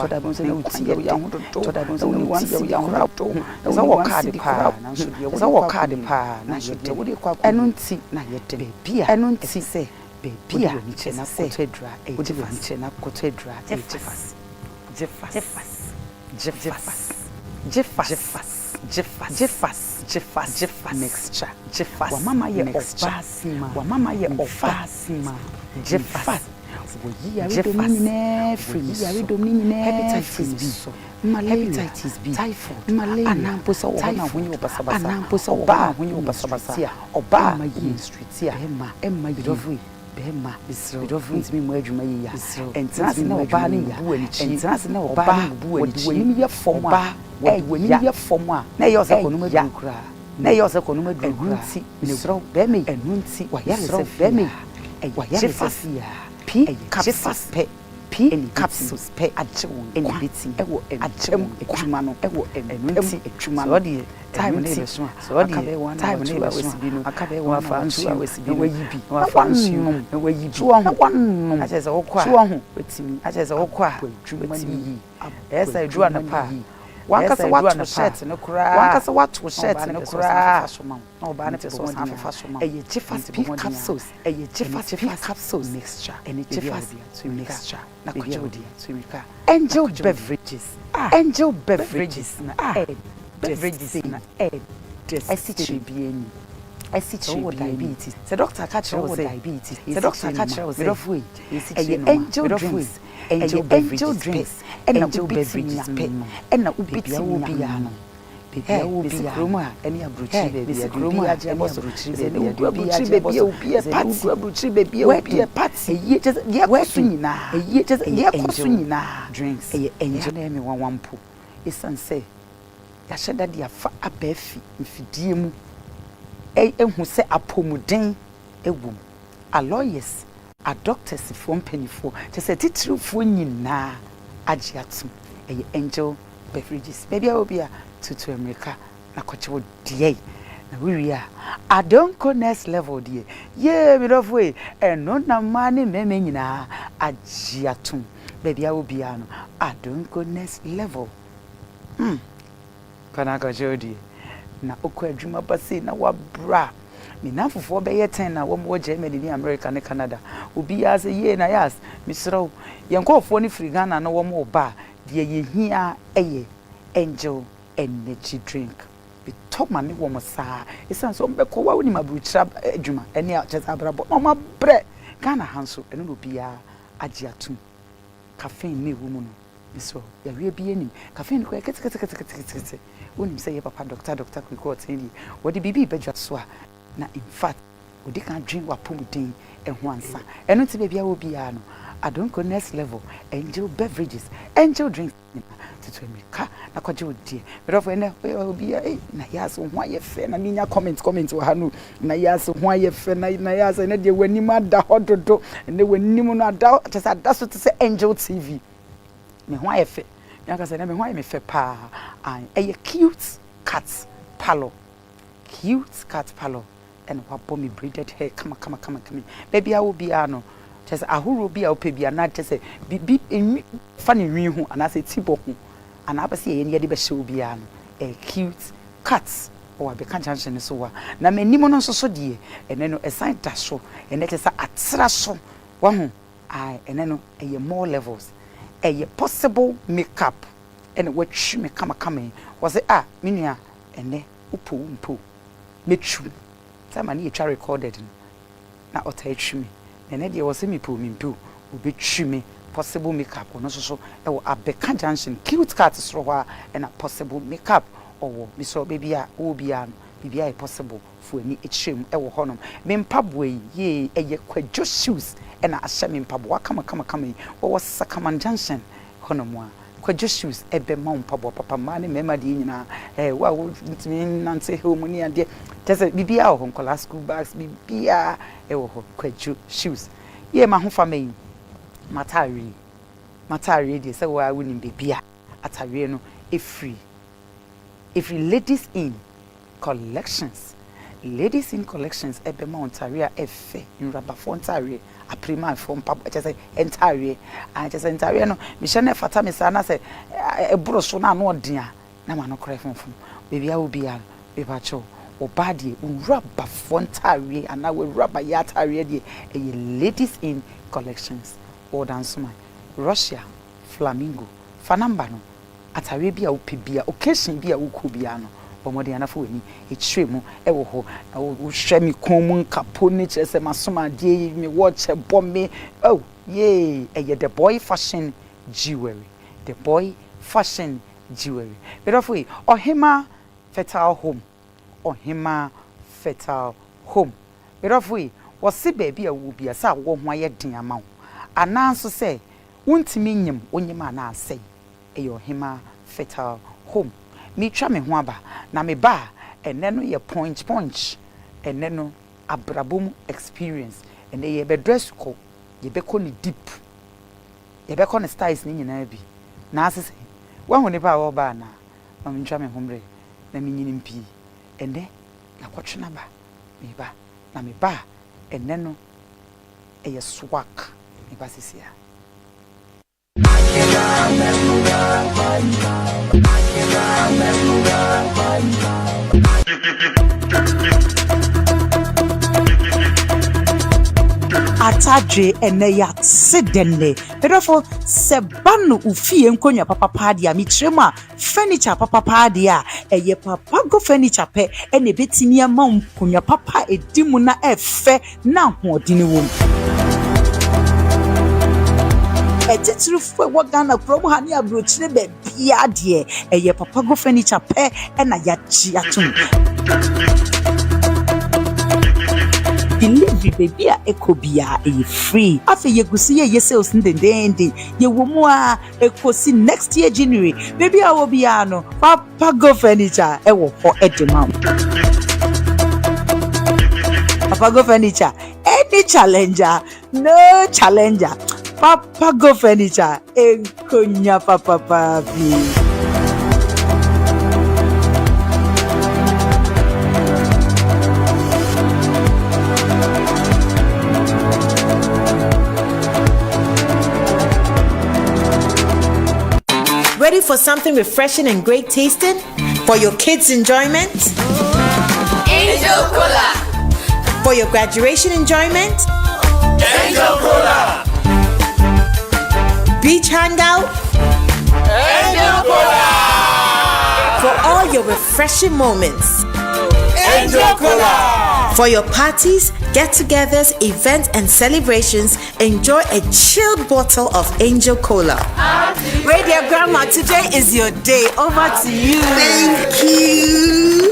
toda bonse na uti ya hodo toda bonse na uti ya hodo za wo card pa na so de za wo card pa na so de wo de kwa eno nti na yede bebia eno nti se bebia ni na kotedra e jefas na kotedra jefas mixture jefas wa mama ye obasima wa mama ye obasima jefas hepatitis B, malaria, typhoid, anamposa oba when you basabasa oba ministry emma yovui bema bidovu mi mo adwuma yi ya entrance na oba ne bu anichi entrance na oba woni ye fom a woni ye fom a na ye ose konuma du kura na ye ose konuma du kura misro bema enunti wa yare se bema wa yare se P capsules P capsules pe ajewo enibiti ewo ajem etwuma no ewo enunti etwuma no so time na so so time na wesibi no akabe wa fa nsu wesibi no wayibi wa fa nsu no wayibi so ho acheze wokwa so ho wetimi acheze wokwa wetimi esa edua na pa wankasa watu shirt no kura wankasa watu shirt no kura na oba na person afa so ma eye jefas P capsules eye jefas P capsules mixture ene jefas mixture na kojodi twimika angel beverages na beverages na SCTBN diabetes the doctor catch you diabetes the doctor catch you angel drinks angel drinks angel beverages and na ubiti no bibia obi kroma eni abruchi bebia kroma abruchi bebia obi party ye just ye kwasu nyina ye just ye kwasu nyina drinks ye angel na me wanwampo esanse ya sheda dia fa abafi mfidie mu ehu se apomuden ewum a lawyers a doctors for mpanifo te se titirufo nyina agiatum eye angel beverages bebia obi a to America na kwacho die na wiria I don't go next level die ye me of way eno na mane meme nyina agiatum bebia obi ano I don't go next level kana kwacho die na okwa adwuma base na wabra me na fofo be ye 10 na wo mo Germany ni America ni Canada obi ya se ye Nayas misro yenkofo ni free Ghana na wo mo ba de ye hia eye angel energy drink be top man wo mo saa esan so be ko wa woni mabruchira adwuma ene a chesa abrabo no ma bre Ghana hanso ene no bia agiatum caffeine ne wo mu no misro ya wie bia nim caffeine ko kete wonim say ye papa doctor ko tell what the bibi bedwa so a na in fact odi kan drink wa pomudin eho ansa eno ti bia wo bia no I don't go next level angel beverages angel drinks to America na kwaje odi but of ene obi na yas ho aye fe na minya comment wo hanu na yas ho aye fe na yas ene de wanim ada hododo ene wanim no ada chesa ada so to say angel TV me ho aye fe yaka say na me ho aye me fe pa a cute cat parlor and what bomb braided hair come baby I will be ano just ahuru bi a opebia na just bi funny nwi hu and I say tibo hu and I say ye de be show bi ano a cute cat or be kan junction so wa na manim no so de ene no a sign dash so ene just atra so wa hu ai ene no a more levels a possible makeup and what she me come was it minia ene upo mechu time ani etwa recorded na otaichu me ene de was me po obechu me possible makeup no so e wo abeka junction cute cat so ho and a possible makeup or me so baby a obi an bibia e possible for ani echem e wo honom me mpabwe ye eye kwadwo shoes and a ahye me mpabwa kama wo sakaman junction honom a kwadwo shoes ebe ma mpabwa papa ma ne mema de nyina wa wo ntimi nante home ni ade tese bibia ho nkola school bags bibia e wo ho kwadwo shoes ye ma ho fa me matari de se wa woni bibia atare no if free ladies in collections Ladies in Collections ebema ontaria efe nraba fontare aprima from papa just say entire and just entire no me shene fata me sana say eburo so na no odin na ma no kra fonfon baby a obi a be ba cho obadie nraba fontare ana we raba yatare de Ladies in Collections or dance man Russia Flamingo fanamba no atare bia opebia occasion bia ukobia no bomode anafo ni etremu ewo ho na wo hwe mi kon mu nkapo ni kire se masoma de me watch bombe oh yeah the boy fashion jewelry Berofo ohima fertile home Berofo wo se baby a wo bia sa wo ho aye den ama wo ananso se wontimi nyim onyima na asai ohima fertile home me twa me ho aba na me ba ene no ye punch ene no abrabom experience ene ye be dress ko ye be ko ni deep ye be ko ni styles ni nyina bi na asese wa ho ne ba wo ba na me twa me ho mre na me nyini mpi ene na kwotwe na ba me ba ene no ye swag me ba sisia Atadre eneya sedenne Berofo sebanu ufie nkonya papa dia mitrema furniture papa dia eye papa go furniture pe ene betimi ama nkonya papa edimu na efe na hodini wom etitrufu Ghana promo hani abrochire be bia de eye papa go furniture pe ena yachi atum delivery baby a ekobia e free afi yegusi ye sales ndendende ye womu a ekosi next year January baby a wo bia no papa go furniture e wo ho edema papa go furniture any challenger no challenger papa go furniture enkonya papa papi. Ready for something refreshing and great tasting for your kids' enjoyment? Angel Cola. For your graduation enjoyment? Angel Cola. Beach hangout? Angel Cola. For all your refreshing moments? Angel Cola. For your parties, get-togethers, events, and celebrations, enjoy a chilled bottle of Angel Cola. Radio Grandma, today is your day. Over to you. Thank you.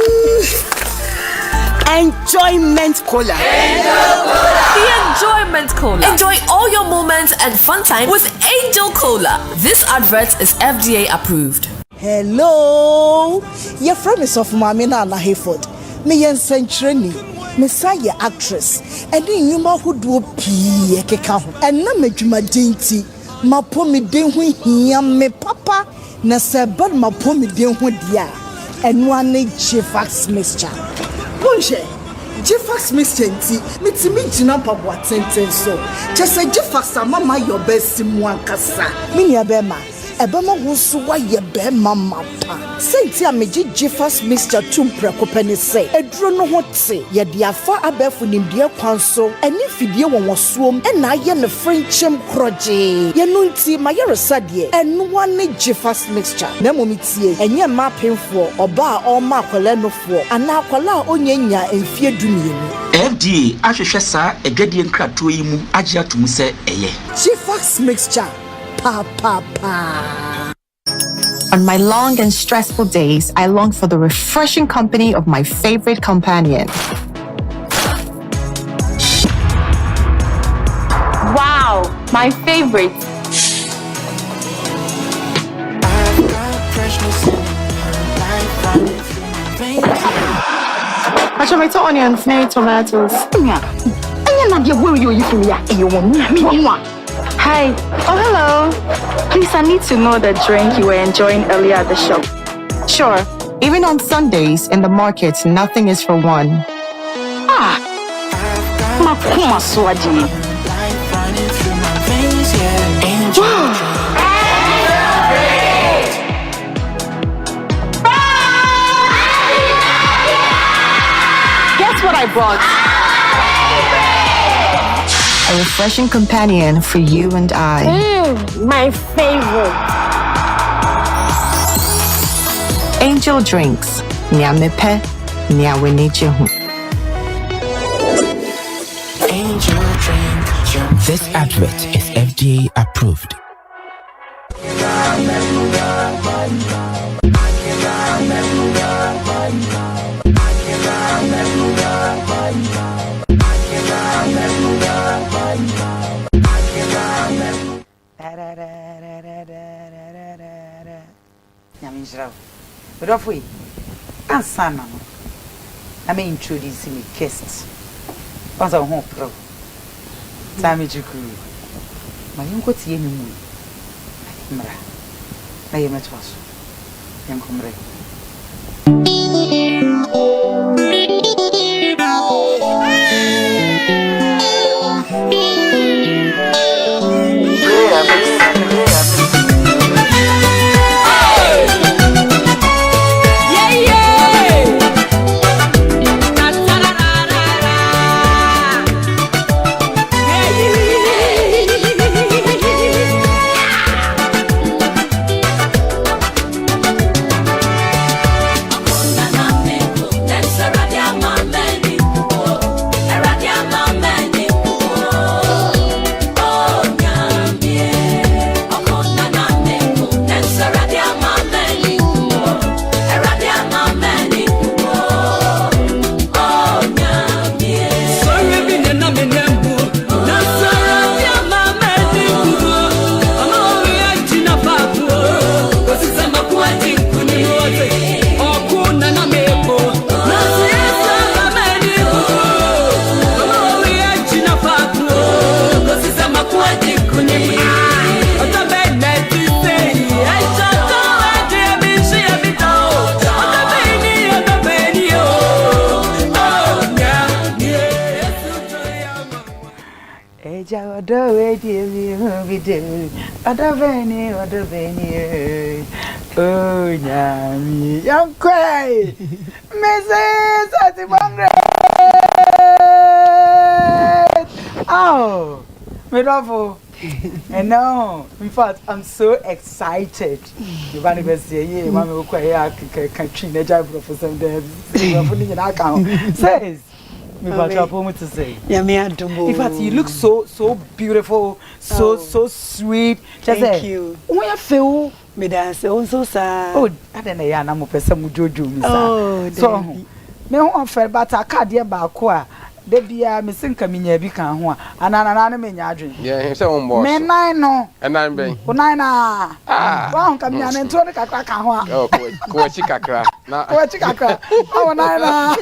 Enjoyment Cola. Angel Cola. The Enjoyment Cola. Enjoy all your moments and fun time with Angel Cola. This advert is FDA approved. Hello. Your friend is of Mamina and Hayford. Me yen Century. Messiah actress. And then you ma who do pee keka. And na me juma dinti. Ma po me den hu hia me papa. Na se bad ma po me den hu dia. And one Jifax mixture. Bonje. Jifax mixture nti. Me ti me jina pa bo atenten so. Just say Jifax mama your best mu ankasa. Me nia be ma. Ebema wusu wa ye be mama pa. Senti a meji Jifax mixture tumpre kopani say. Edro no ho te. Ye de afa abefu nimdie kwanso. Eni fidie won wosuom. E na ye ne friendship kroje. Ye no nti ma ye resade. Enu wane Jifax mixture. Na momitie. Enye ma penfo oba a o ma akwale no fo. Ana akwala a onyanya emfie dumienu. FDA ahwehwe sa edwadie nkrato yi mu agye atum se eye. Jifax mixture. Pa. On my long and stressful days, I long for the refreshing company of my favorite companion. Wow, my favorite. I shall make onions, maybe tomatoes. Hi. Oh, hello. Please, I need to know the drink you were enjoying earlier at the shop. Sure. Even on Sundays in the market, nothing is for one. kuma so agye. Guess what I brought? A refreshing companion for you and I. My favorite. Angel Drinks. Nia mepe, nia wenijehu. Angel drink. This advert is FDA approved. But off we answer I may introduce me guests. Once I home pro. Time you cool. My uncle T. Mra. I am at was. Young comrade. Other venue. Oh, Yami, young cry. Mrs. at the Borngreat. Oh, Medavo. And now, in fact, I'm so excited. You want to say, yeah, Mamma will quite a job for some days. Says. Me what you want to say? Yeah, me I do. In fact, you look so beautiful, so sweet. Thank you. When you feel me dance so sad. Oh, I don't know. I am a person who jojo me. Oh, so me want fair, but I can't dear Bakwa. There be a missing coming be can one, and an me nyadrin. Yeah, so on board. Me nine no, And I'm being. Nina. One come here and 20 crack one. Oh, Coachicacra. Now, Coachicacra. Oh, Nina.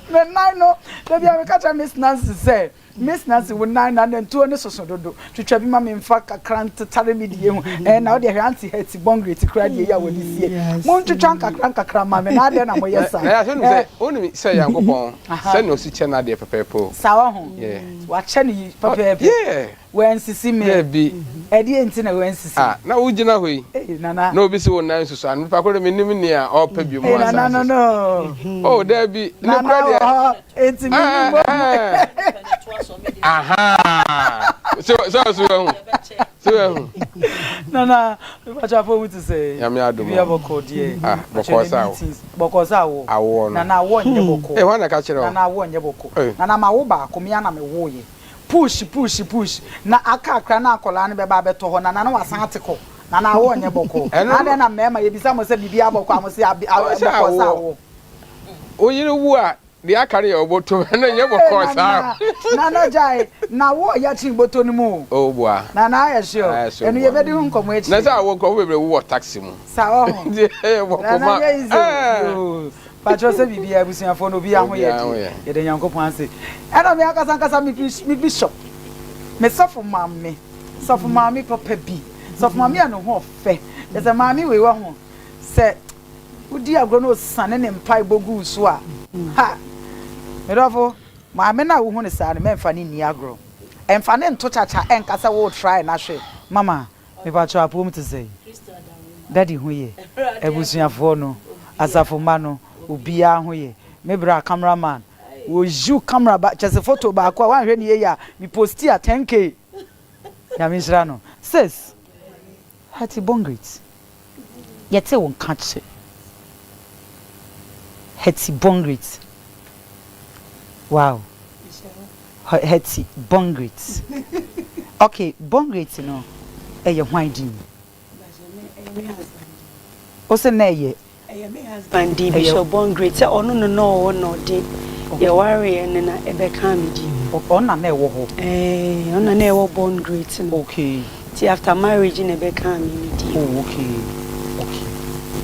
Me nine no, there be a catch Miss Nancy say. Miss Nancy would 902 so do to travel mammy in fact a crank to tell me and now the auntie Herty Borngreat to cry the year with this year. Won't you chunk a crank a cram, and I don't know yes, sir. Only say I'm going send no sit channel there for people. Sour home, yeah. What channel, Papa? Yeah. When see me be Eddie and Tina when see. Now would you know we? Nana, no be so nice to son. If I could have been near or pay you more. No. Oh, there be no credit. It's me. Aha. So. Nana, what I want to say? Yamiado. We have a code here. Because I won. Nana won your boko. I want to catch it on. Nana won your boko. Nana Mauba, Comiana me woye. Push. Na aka krana akola ne beba beto ho nana was article. Nana won your boko. And then a mema ye bisa mo se bibia boko amosi boko sa wo. O you know what? The carry your bottom and then you course out. Nana jai, na wo ya tin boto ni mu. Oh boy. Nana I sure. And you be doing come wait. Na sa wo ko we wo taxi mu. Sa wo. Nana is. Patro se bibia busuafo no bi aho ye. Ye de Nyankopon ase. E na me akasa mi bishop. Me sofo mamme. Sofo mamme papa bi. Sofo mamme anu ho fe. Ye se mamme we wa ho. Se udi agro no sane ne mpai bogu so a. Ha. Medofo Ma me na wo hu ne sa ne memfa ne ni agro. Emfa ne nto chacha enkasa wo try na hwe. Mama, me ba cho apom to say. Daddy hu ye. Ebusuafo no, asafo ma no, obia hu ye. Me bra cameraman. Wo ju camera ba chese photo ba kwa wan hwe ne ye ya. Me post ya 10k. Ya me shira no. Sis. Herty Borngreat. Yete won catch. Herty Borngreat. Wow. Herty Borngreat. Okay, Borngreat no. Eye hwan din. O se na ye. My husband Bishop Borngreat. Say ono no dey. Ye worry na ebe kan me di. Ona na ewo ho. Ona na ewo Borngreat. Okay. Ti after marriage na ebe kan me di. Oh, okay. Okay.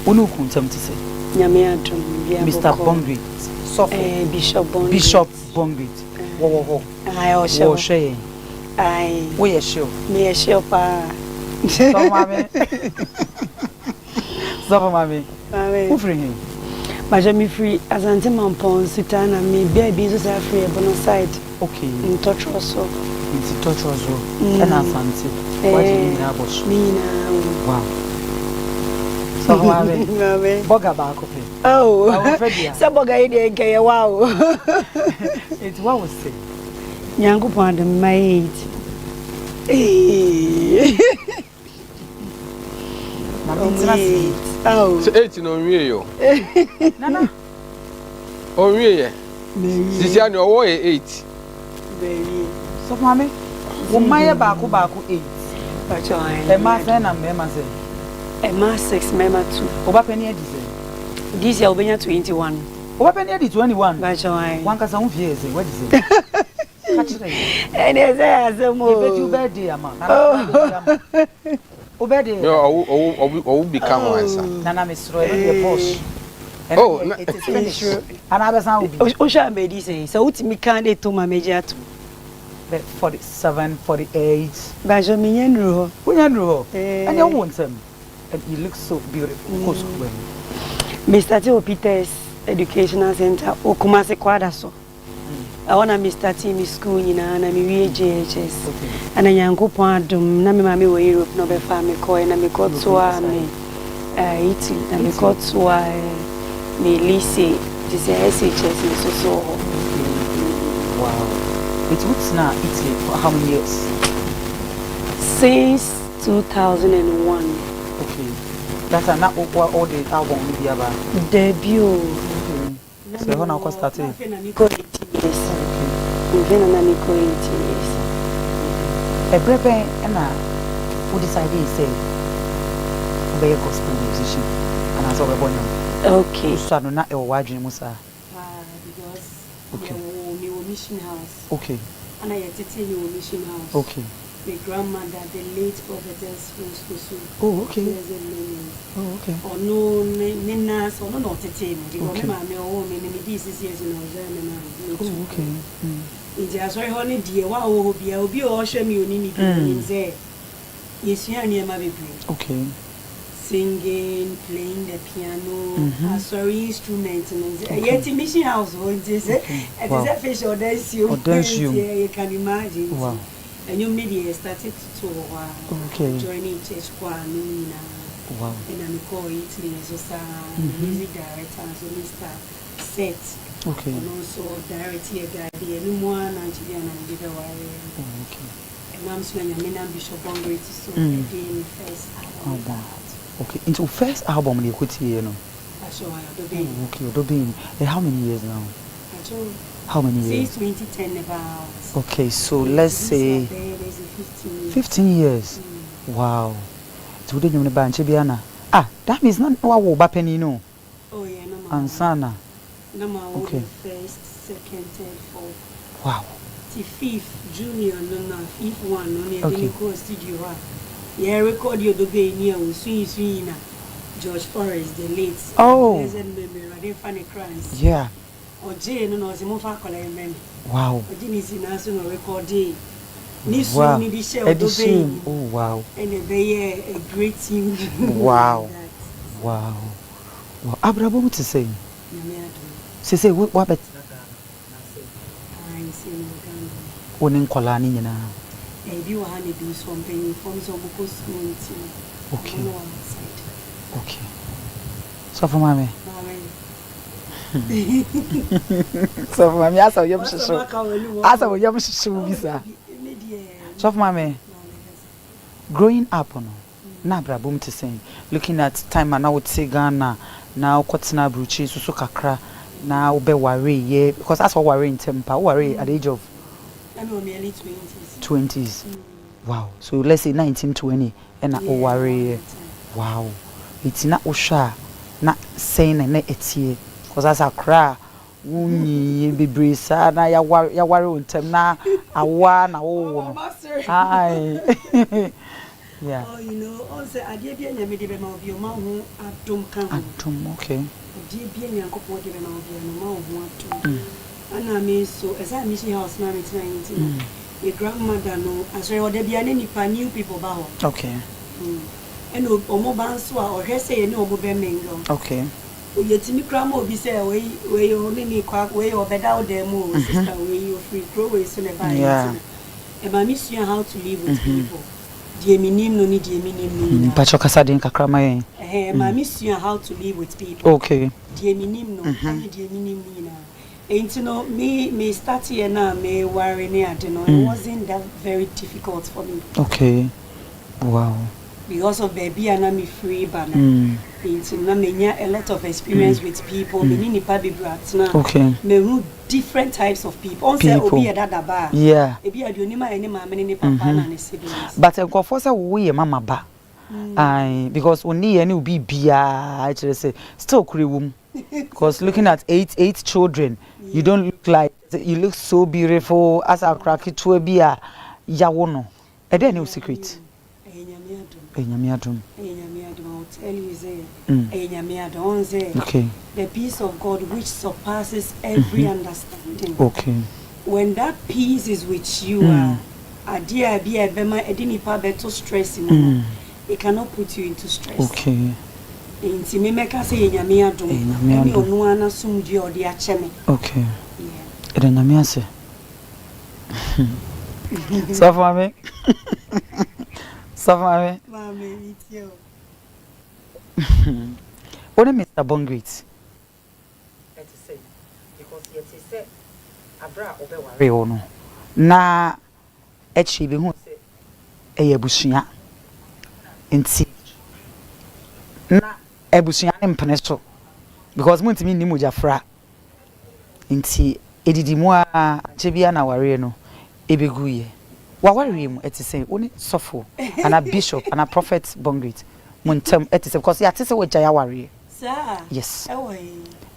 Onu kuntam ti say. Nyame adom bia Mr. Borngreat. So Bishop Borngreat. Bishop Borngreat. Wo. Ai o she. Wo she. Ai. Wo ye show. Me ye show pa. So mama. So mama. Who free him? But me free as anti mampon sitana me baby so say free bono side. Okay. In touch also. In touch also. And asanti. What do you mean about? Me na. Wow. So mama. Boga ba kope. Oh. So boga ide nke wow. It's what we say. Nyankopon the maid. Oh. So 8 no wie yo. Nana. O wie ye. Sisi ani owo ye 8. Baby. So mama. Wo maye ba ko 8. Pacho ai. E ma say na me ma say. E ma 6 me ma 2. Oba penny edi say. This year obenya 21. Oba penny edi 21. Pacho ai. Wan kasa hu fie say. What is it? And is azemo. You bet you birthday ama. Nana. Obedi. No, become answer. Nana Mr. The posh. Oh, it is finished. And I was now. Osha made say so utimi kan dey to ma meji atu. 47, 48. Bajo mi nyenru. Unyenru. And you want him. And he looks so beautiful. Mr. Tio Peters Educational Center Okumase Kwada so. I want to start in school na mi JHS. And Nyankopon adom na me mama we Europe no be fa me ko na me ko to a me Italy na me ko to a me lycée this SHS me so. Wow. It looks now Italy for how many years? Since 2001. Okay. That's not all the album we have debut. So when I started. Even na Nico 18 years. A brebe and who decided to say be a gospel musician and as a boy. Okay. So no na e wadwin musa. Because okay. We were mission house. Okay. And I attended your mission house. Okay. My grandmother, the late prophetess Rose. Oh, okay. Oh, okay. Or no, Nina, so no, not because my home in the DCs in our oh, okay. It's a sorry, honey, dear, what will be all show me you need to say. Yes, you are near my baby. Okay. Singing, playing the piano, sorry, instruments, and yet in mission house, it is a fish or dance you can imagine. Wow. And your media started to joining church choir. Wow. And I'm calling Italy as a music director, so Mr. Set. Okay. And also director guy, the anyone and Chilean and the okay. And I'm swinging, I'm Bishop Borngreat, so again, first album. Okay, into first album, you could see, you know. Okay, Odobin. How many years now? How many years? Since 2010 about. Okay, so let's say 15 years. Wow. Today you Biana. Ah, that means not what Bapeni no. Oh yeah, no. Ansana. No, okay. First, second, third, fourth. Wow. The fifth, junior, no, fifth one, no, okay. Studio. Yeah, record your dobe near swing George Forrest, the late. Oh. Funny crimes. Yeah. Or Jay, no, it's more for wow. Is in national record day. Wow. Oh, wow. And a great team. Wow. Wow. Wow. Abraham, what to say? Say, what? Onin kola ni nyina. Ebi wa ha ne bi so mpani form so boko school nti. Okay. Side. Okay. So for mama. So for mama asa yam shisho. Asa wo yam shisho bisa. So for mama. Growing up no. Na bra bom to say looking at time na wo te Ghana na okotena bruchi so kakra na wo be worry yeah because that's what worry in temper worry at the age of I'm in my early 20s. Wow. So let's say 1920 and na worry. Wow. It's not usha na saying na etie because that's a cry wunyi bebresa na ya worry on tem na awa na wo. Hi. Yeah. Oh, you know, also I did be a medium of your mouth at Tom Camp. Okay. Dear be a couple of your mouth, and I mean, so as I miss your house now, it's 19. Your grandmother, no, as well, there be any new people bow. Okay. And Omo Banswa or Hesse, no more Bemingo. Okay. Yet to me, grandma be say, where you only quack way or bed out there more, sister, where you free grow away yeah. And I miss you how to live with people. Dear minim no need dear minim. Pacho kasadi nkakra mai. I miss you how to live with people. Okay. Dear minim no, dear minim nina. Ain't you know me start here now me worry near it wasn't that very difficult for me. Okay. Wow. Because of baby and I'm free banner. Ain't you know me a lot of experience with people. Me ni pabi brats na. Okay. Me different types of people. On say obi that bar. Yeah. Ebi adionima any mama ni papa na ni siblings. But nkofo say we mama ba. Because only any will be bia actually say still kuriwum. Because looking at eight children, you don't look like you look so beautiful as a cracky to bia yawono. E dey no secret. Enyamiadum. I'll tell you say okay. The peace of God which surpasses every understanding. Okay. When that peace is with you, adia be a bema edinipa beto stress in it cannot put you into stress. Okay. Inti me make say enyamiadum. Eni onu ana sumdie odi acheme. Okay. Yeah. Enyamiase. So for me. So for me. Mama, it's you. What is Mr. Borngreat? Let's say because yet he said abra obe worry no. Na echi be hu say eyabusua. Nti na ebusua mpene so because mo ntimi ni mojafra. Nti edidi mu a chebia na worry no ebeguye. Wa worry mu etise oni sofo and a bishop and a prophet Borngreat. Muntam etise because ya tise we jaya worry. Sir. Yes.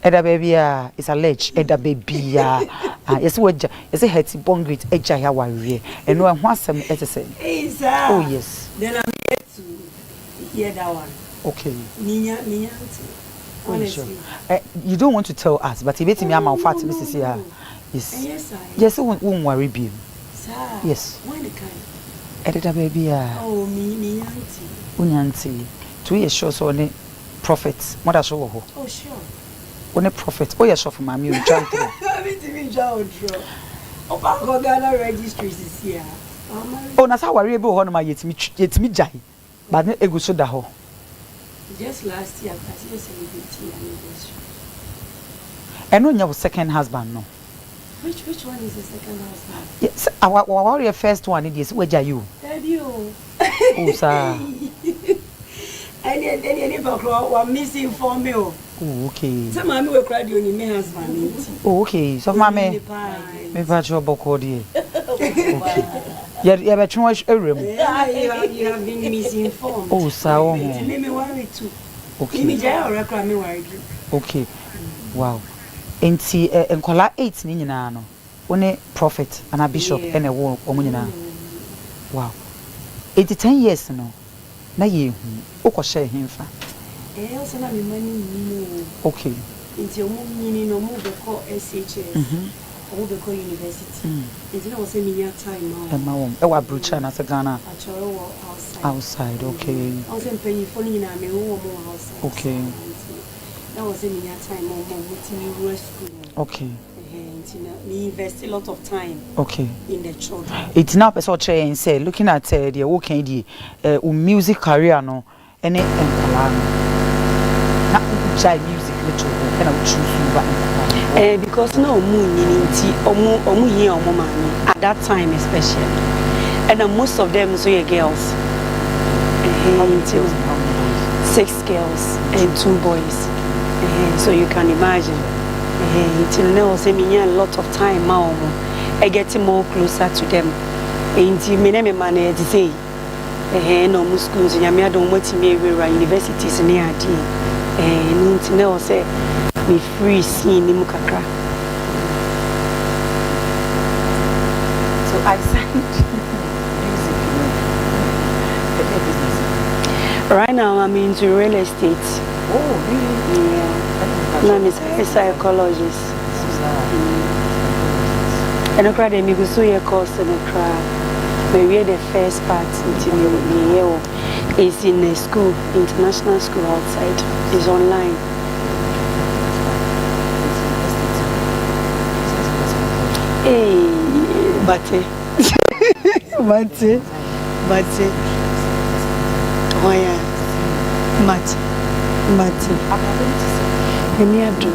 Eda baby is alleged eda baby yes we yes Herty Borngreat ejaya worry. Eno ho asem etise. Hey sir. Oh yes. Then I'm here to hear that one. Okay. Minya. Honestly. You don't want to tell us, but if me am fat Mrs. here. Yes. Yes sir. Yes, won't worry be. Sir. Yes. When the kind? Eda baby Oh me auntie. Unyanti. 2 years sure so ne prophet. Mother show ho. Oh sure. One prophet. Oh yes, for mommy you jump through. Me draw. Opa go Ghana registries is here. Oh, na sa worry be ho no ma yetimi jai. But ne egu so da ho. Just last year, I was celebrating anniversary. And no your second husband no. Which one is the second husband? Yes, our first one is where you. Debut. Oh sir. Any background missing for me. Oh okay. Some mommy will cry you my husband. Oh okay. So mommy me patch your boko die. Okay. Yeah, but you watch a room. You have been misinformed. Oh sir. Me worry too. Okay. Me jaya or cry me worry. Okay. Wow. Enti enkola 8 ni nyina no. One prophet and a bishop and a wo omo nyina. Wow. 10 years no. Na ye hu. Okoshe hemfa. Also na me money ni. Okay. Enti omo nyini no mo be call SHS. Omo be call university. Enti na wo say me nya time now. Emma wom. E wa brucha na se Ghana. Achoro outside. Outside, okay. Also penny for nyina me wo mo outside. Okay. That was in your time, Mom, with me school. Okay. we invest a lot of time in the children. It's now person trying say looking at the working the music career no any na child music little kind of choose because no omu here omu mami at that time especially, and most of them so girls. 6 girls and 2 boys. So you can imagine. Till now, say me a lot of time now. I get more closer to them. Inti me na me manage to say. No mu schools in Yamia don't want to me universities near adi. Inti now say me free seeing ni mukakra. So I sang music. Right now I'm into real estate. Oh, really? Yeah. I'm a psychologist. And I cried me go so your course and I cry. Maybe the first part into me is in a school, international school outside. It's online. Hey, Bate. Oh yeah, Mati. Let me do.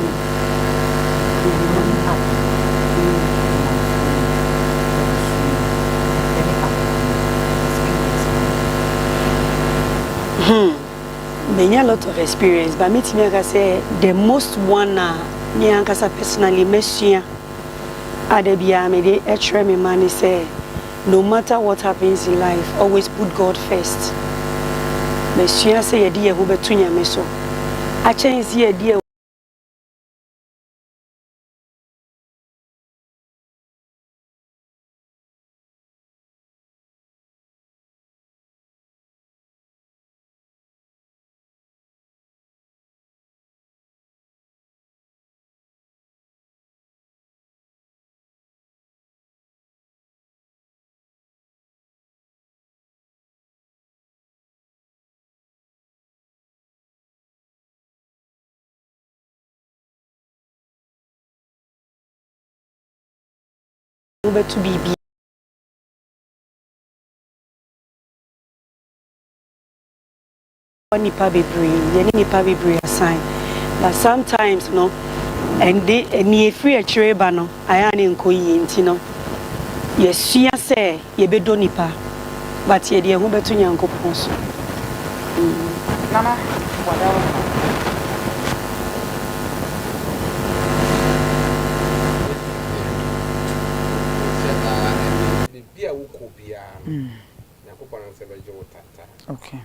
Many a lot of experience, but me can say the most one me ankasa personally Messia Adebia me dey extra me money say no matter what happens in life, always put God first. Messia say yedi ye betu nyame so. A chance yedi to be nipa bebree assign, but sometimes no and they near free a chereba no I am no yes she say ye be do nipa but ye de ho beto nyankopon so mama okay.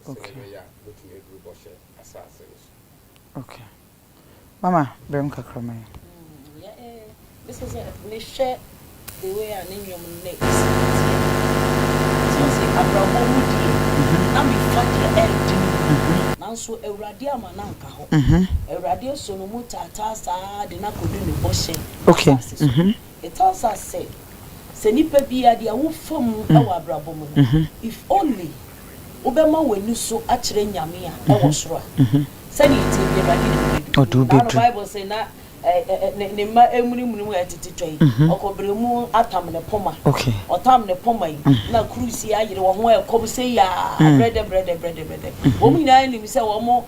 Okay. Okay. Mama, bring kakra this is a me share the way I name your next. So say Abraham Mudi. Na me fat your nanso Ewrade amananka ho. Ewrade so no mutata sa de na kodu ne boshe. Okay. It tells us say nipa bia de awo fam e wa abrabo mu. If only obema wani so a kire nyame a e wo soro a. Say ni ti bi Ewrade do the Bible say na ne ma emuni etiti twai okobremu atam ne poma okay otam ne poma yi na cruise ya yire wo ho ekob say ya bread wo mu nyina ni mi say wo mo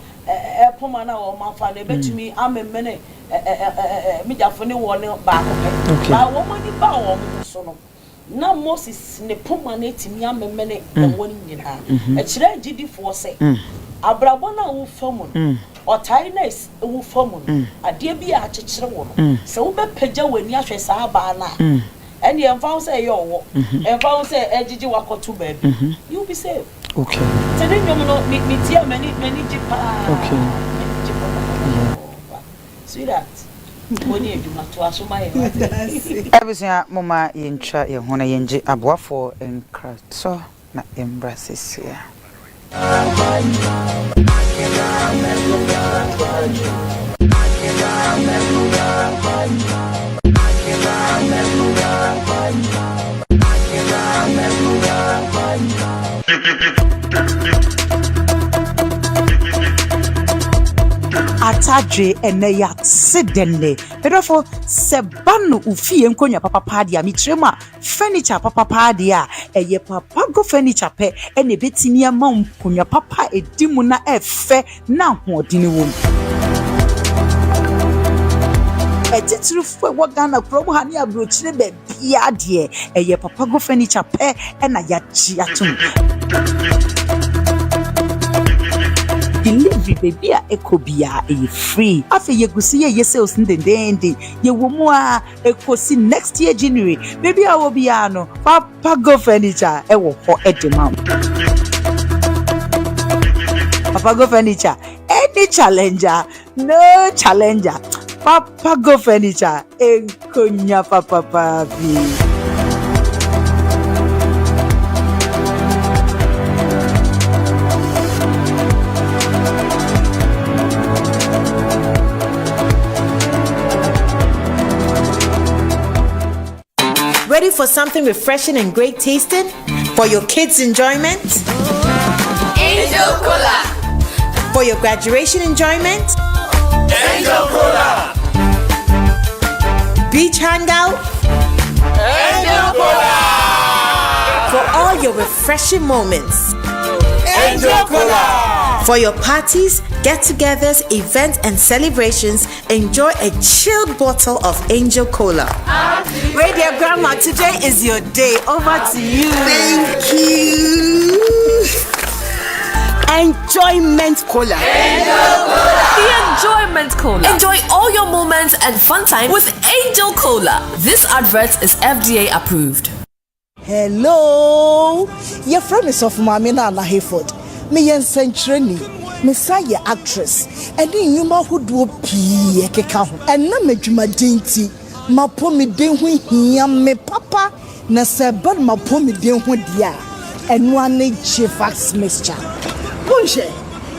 poma na wo mafa na betumi amemmene mi jafo ne wo ne ba ko pe ba wo mo ni ba wo mo so no na Moses ne poma na etimi amemmene na wo ni nyina e kire agidifo say abrabo na wo famu otainas wo famu ade bi a chechire wo no se wo be pagya wani ahwe saa ba na ene emfa say ye owo emfa say ejiji wakoto ba bi you be safe okay tene nyom no mi tia many jipa okay sweetheart woni eduma to asoma ye ebusia mama yentwa ye hona yenje aboafo enkrato na embraces ya I Atadre eneya sedenne pedofo sebanu ufie nkonya papa padia mitrema furniture papa padia eye papa go furniture pe ene betimi ama nkonya papa edimu na efe na hoodini wom etitrufu wagana promo hani abrochire be bia de eye papa go furniture pe ena ya chi atum delivery baby a ekobia e free afi yegusi ye sales ndendende ye womu a ekosi next year January baby a wo bia no papa go furniture e wo ho edema papa go furniture any challenger no challenger papa go furniture enkonya papa papi. Ready for something refreshing and great tasting? For your kids' enjoyment? Angel Cola. For your graduation enjoyment? Angel Cola. Beach hangout? Angel Cola. For all your refreshing moments? Angel Cola. For your parties, get-togethers, events, and celebrations, enjoy a chilled bottle of Angel Cola. Radio Grandma, today is your day. Over to you. Thank you. Enjoyment Cola. Angel Cola. The Enjoyment Cola. Enjoy all your moments and fun time with Angel Cola. This advert is FDA approved. Hello. Your friend is of Mamina Naheford. Me yen century Messiah actress. And in you ma who do pee keka ho. And na medwuma dinti. Ma po me den ho hia me papa. Na seben ma po me den ho dia. And one Jifax mixture. Bonje.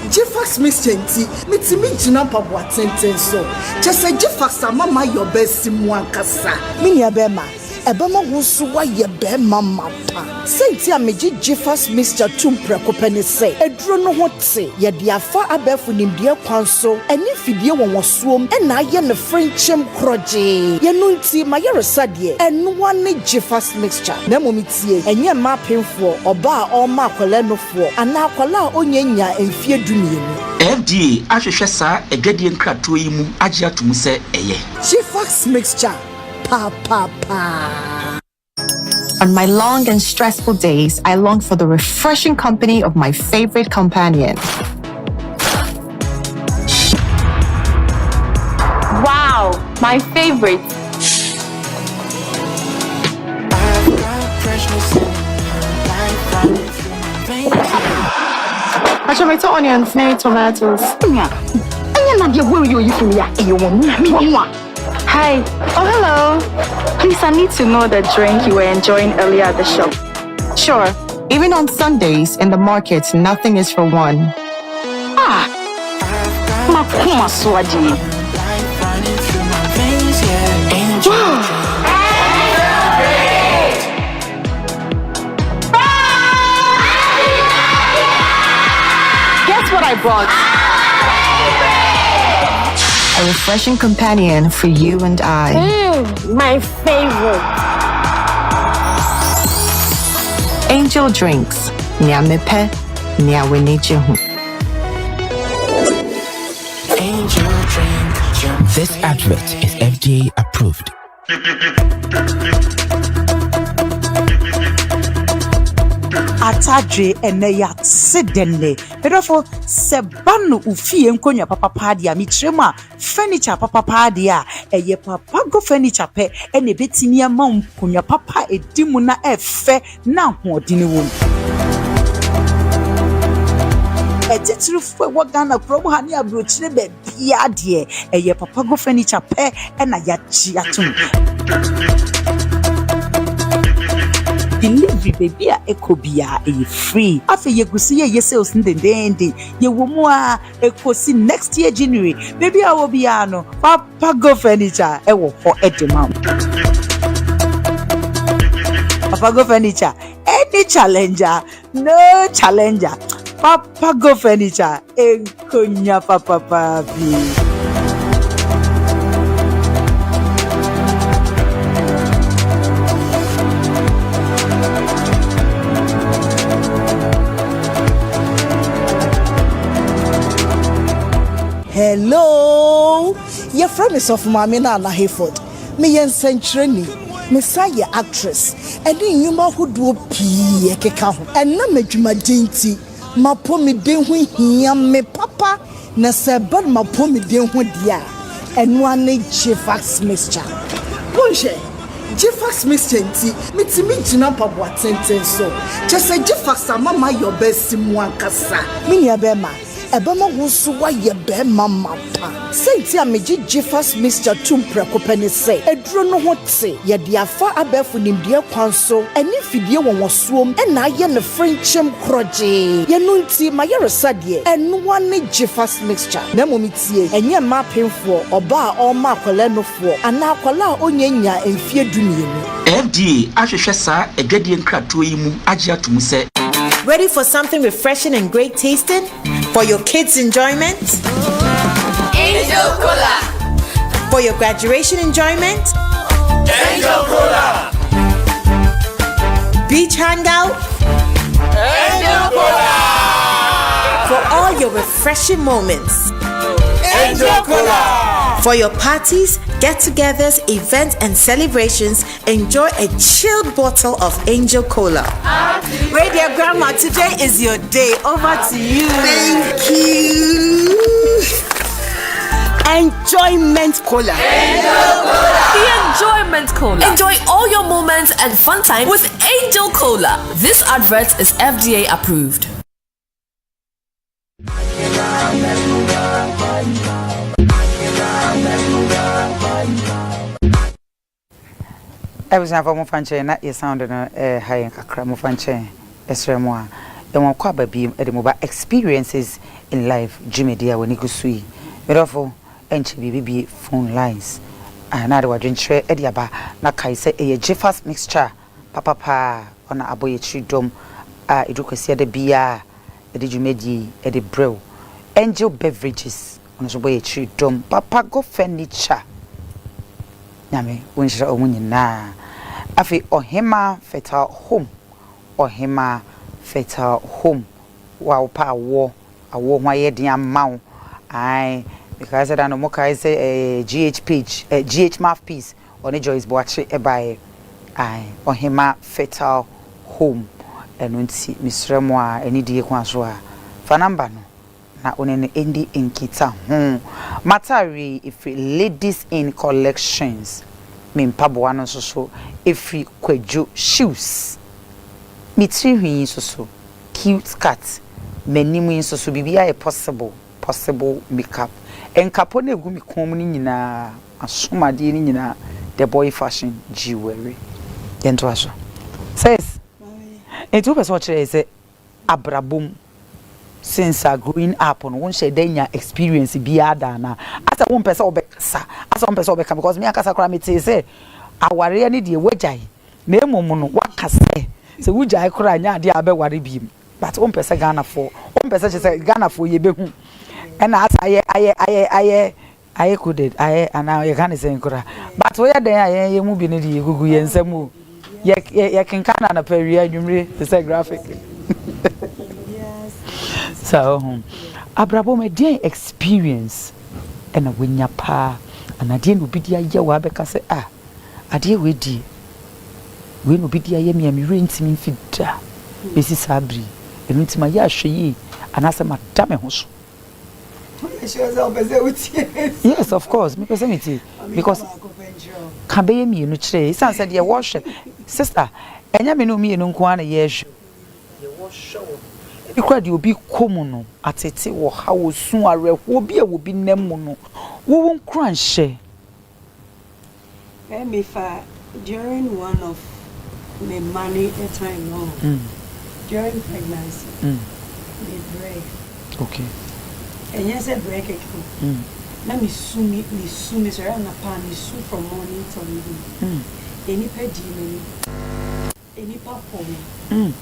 Jifax mixture nti mitimi gina pabo atenten so. Just say Jifax mama your best mu ankasa. Me nia be ma. Ebema wusu wa ye be mama pa. Senti ameji Jifax mixture tumpreko pene se. Edro no ho te ye de afa abefu nimdie kwanso. Eni fidie wonwosuom ena ye ne friendship kroje. Ye no nti ma ye resade. Enu wane Jifax mixture. Na momitie enye ma penfo oba a oma akwala nofo ana akwala onyenya emfie dumienu. FDA ahwehwe saa egedie nkrato yi mu agye atum se eye Jifax mixture. Pa. On my long and stressful days, I long for the refreshing company of my favorite companion. Wow, my favorite. Tomato onions, no tomatoes. Hi. Oh, hello. Please, I need to know the drink you were enjoying earlier at the shop. Sure. Even on Sundays in the market, nothing is for one. Guess what I brought? A refreshing companion for you and I. My favorite. Angel Drinks. Nyamepe, nyawenejehu. Angel Drink. This advert is FDA approved. Atadre eneya sedenne pedofo sebanu ufie nkonya papa padia mitrema furniture papa padia eye papa go furniture pe ene betimi ama nkonya papa edimu na efe na hoodini wom etitrufu wagana promo hani abrochire be bia de eye papa go furniture pe ena ya chi atum delivery baby a ekobia e free afi yegusi ye sales ndendende ye womu a ekosi next year January baby a wo bia no papa go furniture e wo ho edema papa go furniture any challenger no challenger. Papa go furniture. Ekonya papa papi. Hello, your friend is of Mamina and Hayford. Me yen century, Messiah actress, and in you ma who do pee and na me juma dainty. Ma po me den hu hia me papa na se bad ma po me den hu dia. And one Jifax mixture. Bonje, Jifax mixture nti me ti me jina pabo atenten so. Just say Jifax mama your best simu ankasa. Me nia be ma. Ebama wusu wa ye be mama pa. Say ti ameji Jifax mixture tum preko peni say. Edro no ho te ye de afa abefu nimdie kwan so. Eni fidie won wosuom e na ye ne frinchem kroje. Ye no nti ma ye resade enu wane Jifax mixture. Na momitie enye ma penfo oba a oma akwala no fo ana akwala onyanya emfie dumienu. FDA ahwehwe sa egedie nkrato yi mu agye atum se. Ready for something refreshing and great tasting? For your kids' enjoyment? Angel Cola. For your graduation enjoyment? Angel Cola. Beach hangout? Angel Cola. For all your refreshing moments? Angel Cola. For your parties, get-togethers, events, and celebrations, enjoy a chilled bottle of Angel Cola. Radio Grandma, today is your day. Over to you. Thank you. Enjoyment Cola. Angel Cola. The Enjoyment Cola. Enjoy all your moments and fun time with Angel Cola. This advert is FDA approved. I was never more fancy, not your sound in a high and cram of fancy. Esremoa, and one quabba beam at the mobile experiences in life, Jimmy dear when you go sweet. But awful, and BB phone lines. Another one drink tray, Ediaba, Nakai say a Jifax mixture, Papa, on a boy tree dome, educacia de beer, did you made ye at the brew. Angel beverages on a boy tree dome, Papa go furniture. Yame, when she na. Afi ohema feta home. Ohema feta home. Wa pa wo awo hwa ye dia maw. Ai because I don't know I say GH page, GH mouthpiece on the Joyce Boache ebae. Ai ohema feta home. Enu nti misremo a eni die kwa so a. Fa number no. Na onene endi enkita matari if ladies in collections mimpabo ano so if kwadwo shoes mitri hwi so cute cut manimu so bibia e possible makeup enkapo na egu mi kom ni nyina asomade ni nyina the boy fashion jewelry yento aso says etu person kire say abrabom since growing up on one share denya experience biada na asa one person obekasa asa one person obeka because me akasa kra me say aware ne de wajai na emom no wakase se wujai kra nya de abeware biem but one person Ghana for one person say Ghana for ye behu and as aye coded aye and now you can say kra but we dey ye mu bi ne de gugu ye nsam ye can na peria nwumre the say graphic. So, abrabo me dey experience and a winya pa and ade no bi dia ye wa beka say ade we di we no bi dia ye me rentimi fida besi sabri enu ntima ya hwe anase madame ho so. Yes, of course, me person it because can be me no kire san said ye wash sister enya me no me no nko ana ye hwe ye wash because the obi komuno atete wo ha wo sun areho bi e wo bi nemu no wo won kranhye me fa during one of my money a time no during pregnancy the break okay and yes a break it na me sumi so na pa me su from morning till evening any pa di me any pa for me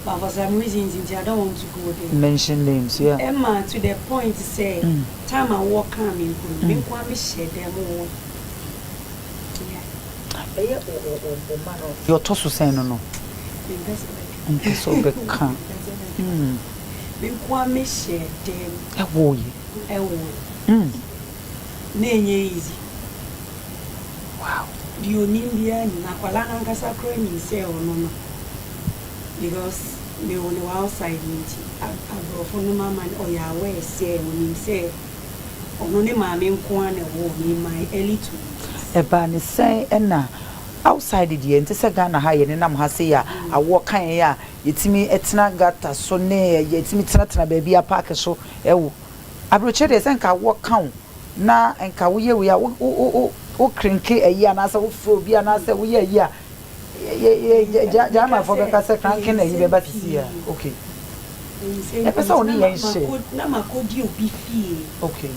But for some reasons, I don't want to go there. Mention names, yeah. Emma, to the point, say, time I walk coming, me share them all. Your toss was saying no. So be calm. Me share them. A woe. Easy. Wow. Do you need me? Nakwala Nkasa crying say or no? Because me only outside me. I brought from mama or ya way say when you say, or no, mammy, in my early 20s. A ban is say, and now outside the end, it's a Ghana high and I'm Hasia. I walk kind ya. It's me, it's not got a so near, it's me, it's not baby a pack so. I broached it and I walk count. Na and Kawuye, we are cranky a year, and I saw phobia, and I said, we are yeah. Jama for the Casa cranking a year, but here. Okay. That's only a shame. Nama could you be fee? Okay.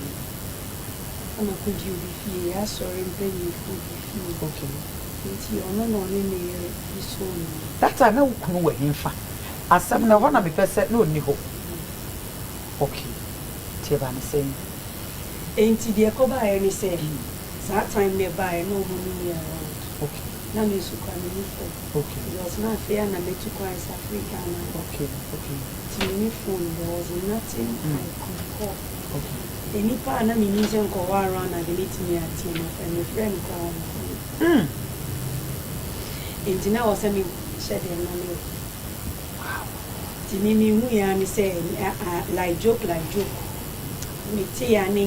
Nama could you be fee? I saw him paying you fee. Okay. It's your no only so. That's I know where in fact. As some no one of the person no niho. Okay. Tiaban saying. Ain't the Akoba any say? That time nearby, no money around. Okay. Now you should come in. Okay. It was not fair and I met you quite African. Okay. Okay. To phone, there was nothing I could call. Okay. Any part of me needs to go around and meet me at team and a friend called. And now was sending shedding money. Wow. Timmy, we are saying, like joke. Me tea and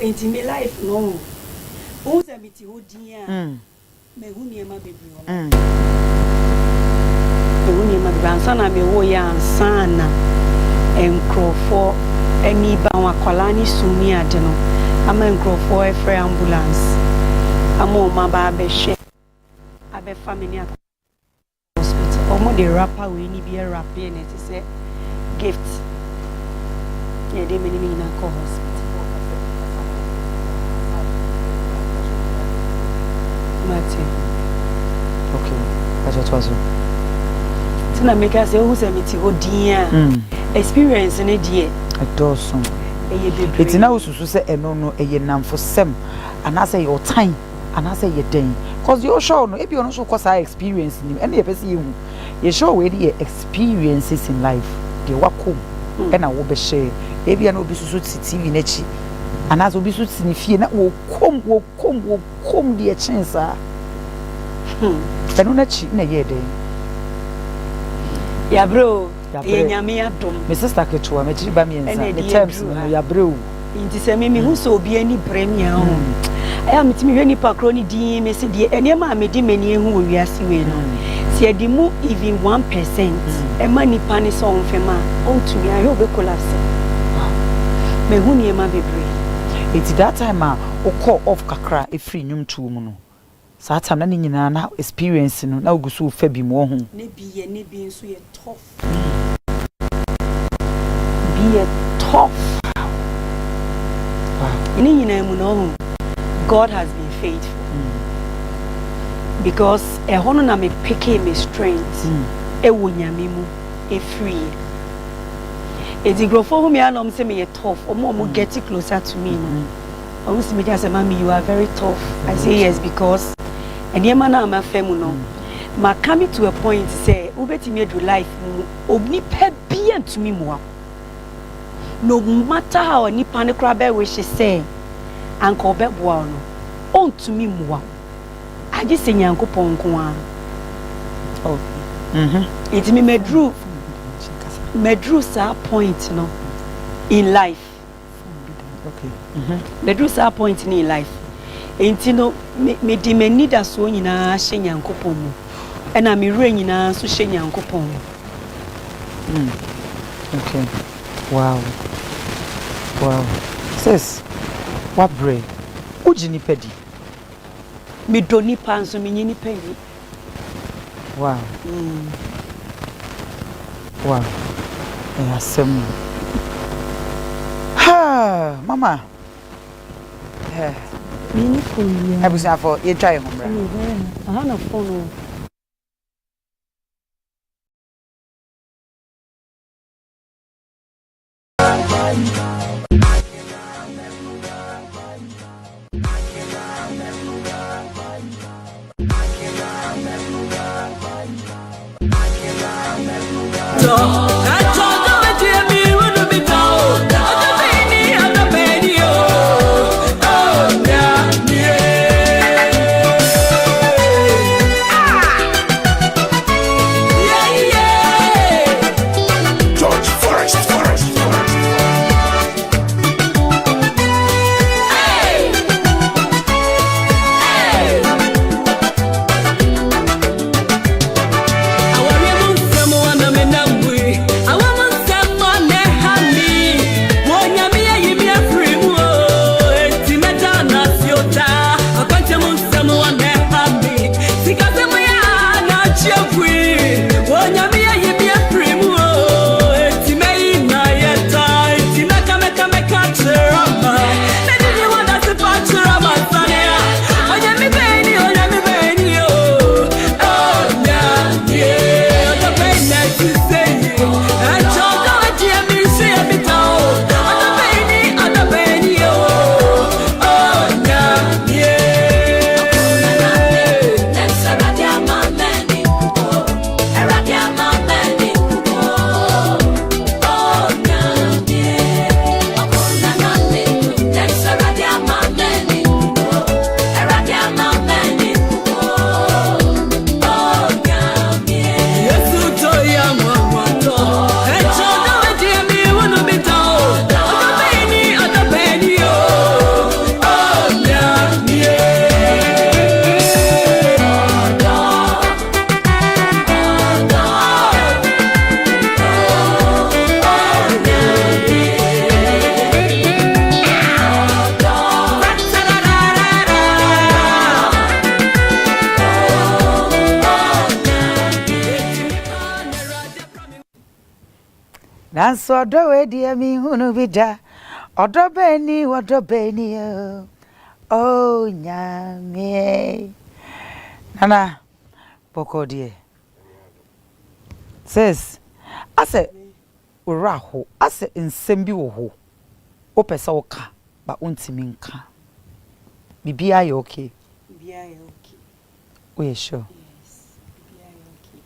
into me life no. Who's a bit who dear? Me who near my baby. The one near my grandson, I'm a warrior son and crow for any bound colony soon near dinner. I'm a crow for a free ambulance. I'm on my baby share. I be family hospital. Almost the rapper we need be a rapper and it is a gift. Yeah, they many in a hospital. Okay, that's what was it. So, I make us say, who's a meeting? Oh, dear, experience in a dear. It does so. It's now to say, and no, a year for some, and I say your time, and I say your day. Because you're sure, no, if you're not sure, because I experience in any of us, you're sure already experiences in life. They walk home, and I will be share. Maybe I know be so TV nechi. And as we should see if you will come the chance. I don't know cheat in a year day. Ya bro, Yamia dom. Mrs. Taketua, Mechibami and the terms ya bro. Inti se mimi who so be any premier. I am to me any pakroni di messy and your mammy di many who we are seeing. See a demo even 1%. A money panis on fema. Oh, to me, I hope a collapse. Me who near my baby. It's that time o call off kakra e free nyum tu mu no sa time na nyina na experience no na ogusu fabi mo ho ne bi nso ye tough be a tough wow ni nyina mu no God has been faithful because e hono na me pick me strength e wo nyame mu e free. It's a grow for me, I'm saying me tough. Or more get closer to me. I want to me just say, "Mommy, you are very tough." I say yes because, and your man I'm a femuno. Ma coming to a point say, "Ubeti me do life, obni pe bien to me more." No matter how any panic crabbe wish she say, Uncle Bebuano, on to me more. I just say Yanko Ponkuan. Oh, it's me medru. Medrusa point no in life. Okay. Medrusa point in life. Enti no me di me need so nyina hye Nyankopon mu. E na me re nyina so hye Nyankopon mu. Okay. Wow. Sis, what brain? Ujini pedi. Me do nipa nso me nyini pedi. Wow. Wow. Some Mama. I was out for you try home. I have no phone. Nanso do we dia mi hunu bida. Odo beni oh nyame. Nana boko die. Says ase uraho ase nsem bi wo ho. O pesa wo ka ba untimi nka. Bibia ye okay. Bibia ye okay. We sure. Yes. Bibia ye okay.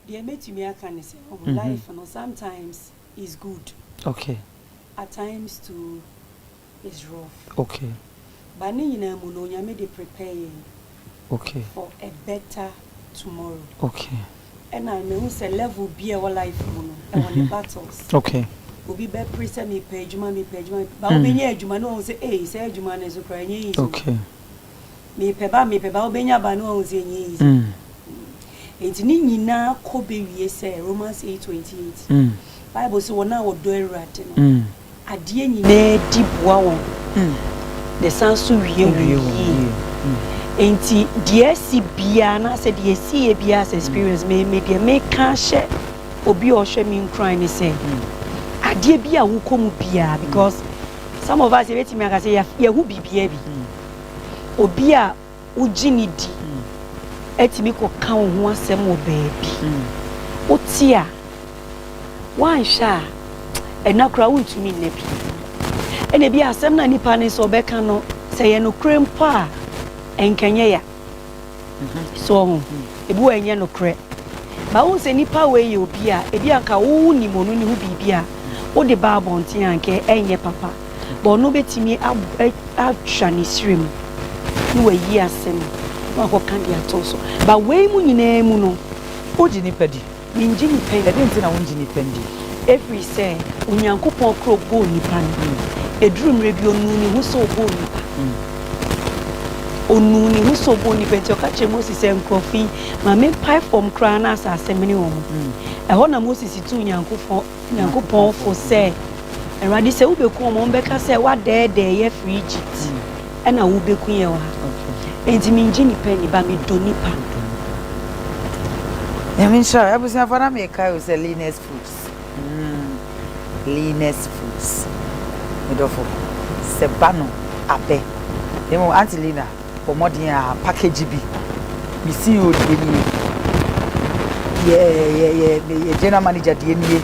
Dear me to me I can say life and sometimes is good. Okay. At times too is rough. Okay. But ni na mu no nyame dey preparing. Okay. For a better tomorrow. Okay. And I know say level be our life mu no e won the battles. Okay. Obi be pressure me page ma ba obenya adwuma no say say adwuma na so kra nye easy. Okay. Me pe ba obenya ba no say nye easy. Enti ni nyina ko be wie say Romans 8:28. Bible say wona wo do erate no. Ade nyina di boa won. The sansu wie. Enti DSC bia na say DSC bia as experience me dey make can share obi o hwe me nkran ni say ade bia wo komu bia because some of us let me say ya hu bibia bi obi a ugini di etimi ko kan ho asem wo baabi otia wan sha enakra wontumi nnabi ene bi asem na nipa ne so be kan no say ye no krempa enkenye ya so ebi wo enye no kre ba wo se nipa we ye obi a ebi anka wo ni monu ni hu bibia wo de ba bonten anke enye papa bo no betimi atwa ni srim ni we yi asem no ko kan dia to so ba we mu nyina mu no oji ni pedi mi nji ni pedi e denti na wonji ni pendi every say onyankopon kro bo ni pan edrum rebi onu ni hu so bo ni onu ni hu so bo ni penti o ka che Moses enkofi ma me pai from krana as asemni wo e ho na Moses tu nyankopon fo say erade se wo be ku mo be ka say wa de ye free Egypt e na wo be ku ye wa enti mi nji ni pen ba mi do ni pa I mean sure I was for me kai was leanness foods leanness foods medofo sebano abe demo Angelina for modern package bi mi see o de ni ye general manager de ni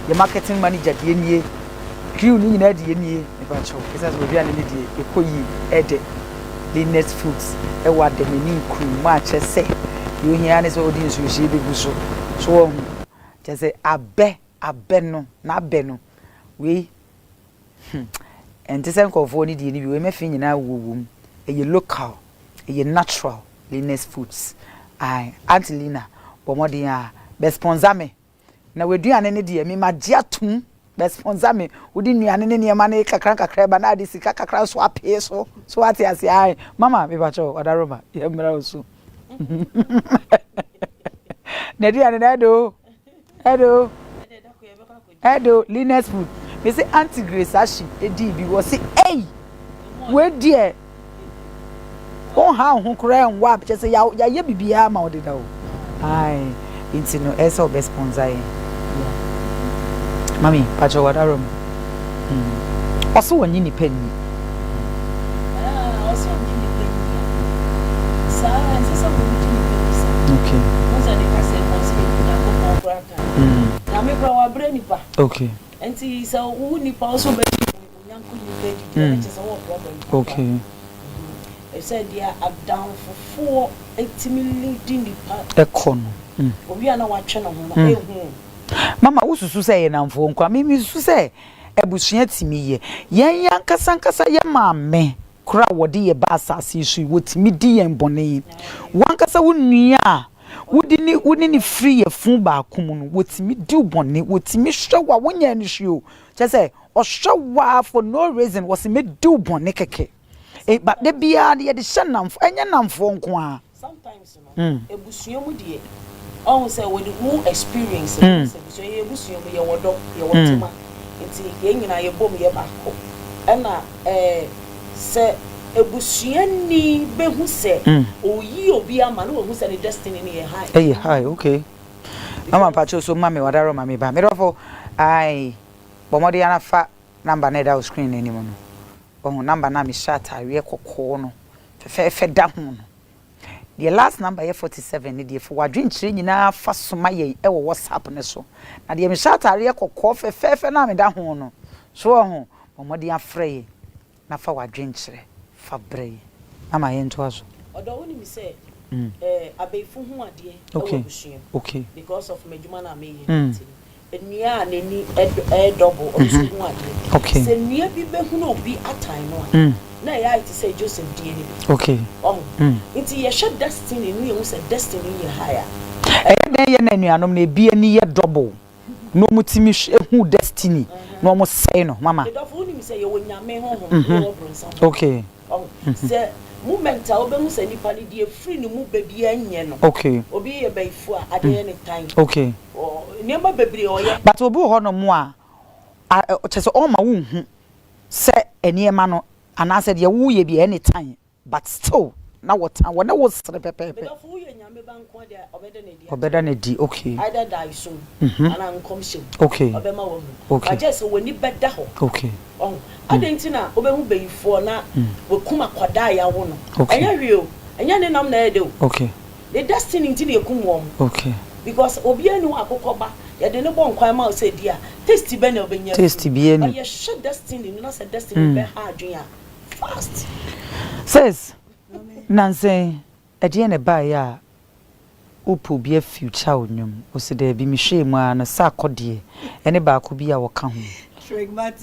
ye marketing manager de ni ye crew ni nyina die nie e ba cho kisa so bia ne die ekoyi ede Linus Foods e wa de meni crew ma che se yo hia ne so odi nsu hye be guso so wo che se abe no na abe no we enti se nkofo ni die ni bi we mefi nyina wowum e ye local e ye natural Linus Foods ai Auntie Lina bomodi a be sponsor me na weduane ne de mi magye atum be sponsor me wodi nuane ne ne ma ne kakra ba na ade sika kakra so ape so ate ase ai mama me ba cho odaroma ye mra osu ne duane na do Edo Linus Food me say Auntie Grace ashi edi bi wo say hey we die on ha ho kra en wa be say ya ye bibia ma odi da o ai inti no eso be sponsor mami pacho wadarom oso wonyi ni penni oso wonyi ni penni sa nsesa wonyi ni penni okay once they can say once na ko mo braka na me kwa wa bre nipa okay enti sa wu nipa oso be nyanko ni penni na chesa wo problem okay I said they are down for 4 leading nipa ekon obi ana wa twe no ho na ehu mama ususu say ye namfo nkwa mimi susu say ebusua timi ye yen yankasa ye maame kura wode ye ba asase su wotimi di yen bone wankasa wonua wudi ni free ye fun ba akomu no wotimi di bone wotimi hwewa wonya ni hweo che say ohwewa for no reason was me do bone keke but de bia de de hye namfo enya namfo nko a sometimes no ebusua mu de on say with who experience so ye busua mu ye wodo ye wotima enti ye nyina ye bom ye bako na se ebusua ni behu se oyi obi ama no hu se ni destiny ni ye high high okay mama pacho so mama wadaro mama ba me rofo ai bomodi ana fa number na da screen ni mo no oh number na mi shata awie kokko no fe da ho no the last number ye 47 ni de for wadwenchire nyina fa soma ye e wo WhatsApp ne so na de mi shata awie kokko fe na me da ho no so ho bomodi afre na fa wadwenchire fa bre mama ye nto aso odo woni mi say abeifu hu ade e wo busua okay because of medjuma na me ye enia neni double oso hu ade okay se nia bi be hu no bi atai no na ya it say Joseph die ni okay nti ye shed destiny no ye say destiny ye higher den ye na nuanom na bi ani ye double no mutimi hu destiny no mo say no mama the double ni mi say ye wonyame ho okay se moment a obemu se nipa ni die free ni mu bebi anye no okay obi ye baifu a ade any time okay niamba bebre oye but obi ho no mo a chese o ma wo hu se eniema no ana se de wo ye bi any time but still na what na wo sere pepe but of wo ye nyame banko de obeda na di okay either die soon ana nkom shim okay obema wo okay just woni beda ho okay adentina obemu beyifo na wekuma kwada ya wo no enya hweo enya ne nam na ede o okay the destiny nti ne kumwo okay because obi anu akokoba ya de ne bon kwan ma o se dia taste be na obenya taste bi enu ya should destiny no say destiny be ha adwen fast says nanse ede ne ba ya opo bi a future onyum o se de bi mi hwe mu a na sa akode ene ba ko bi a wo ka ho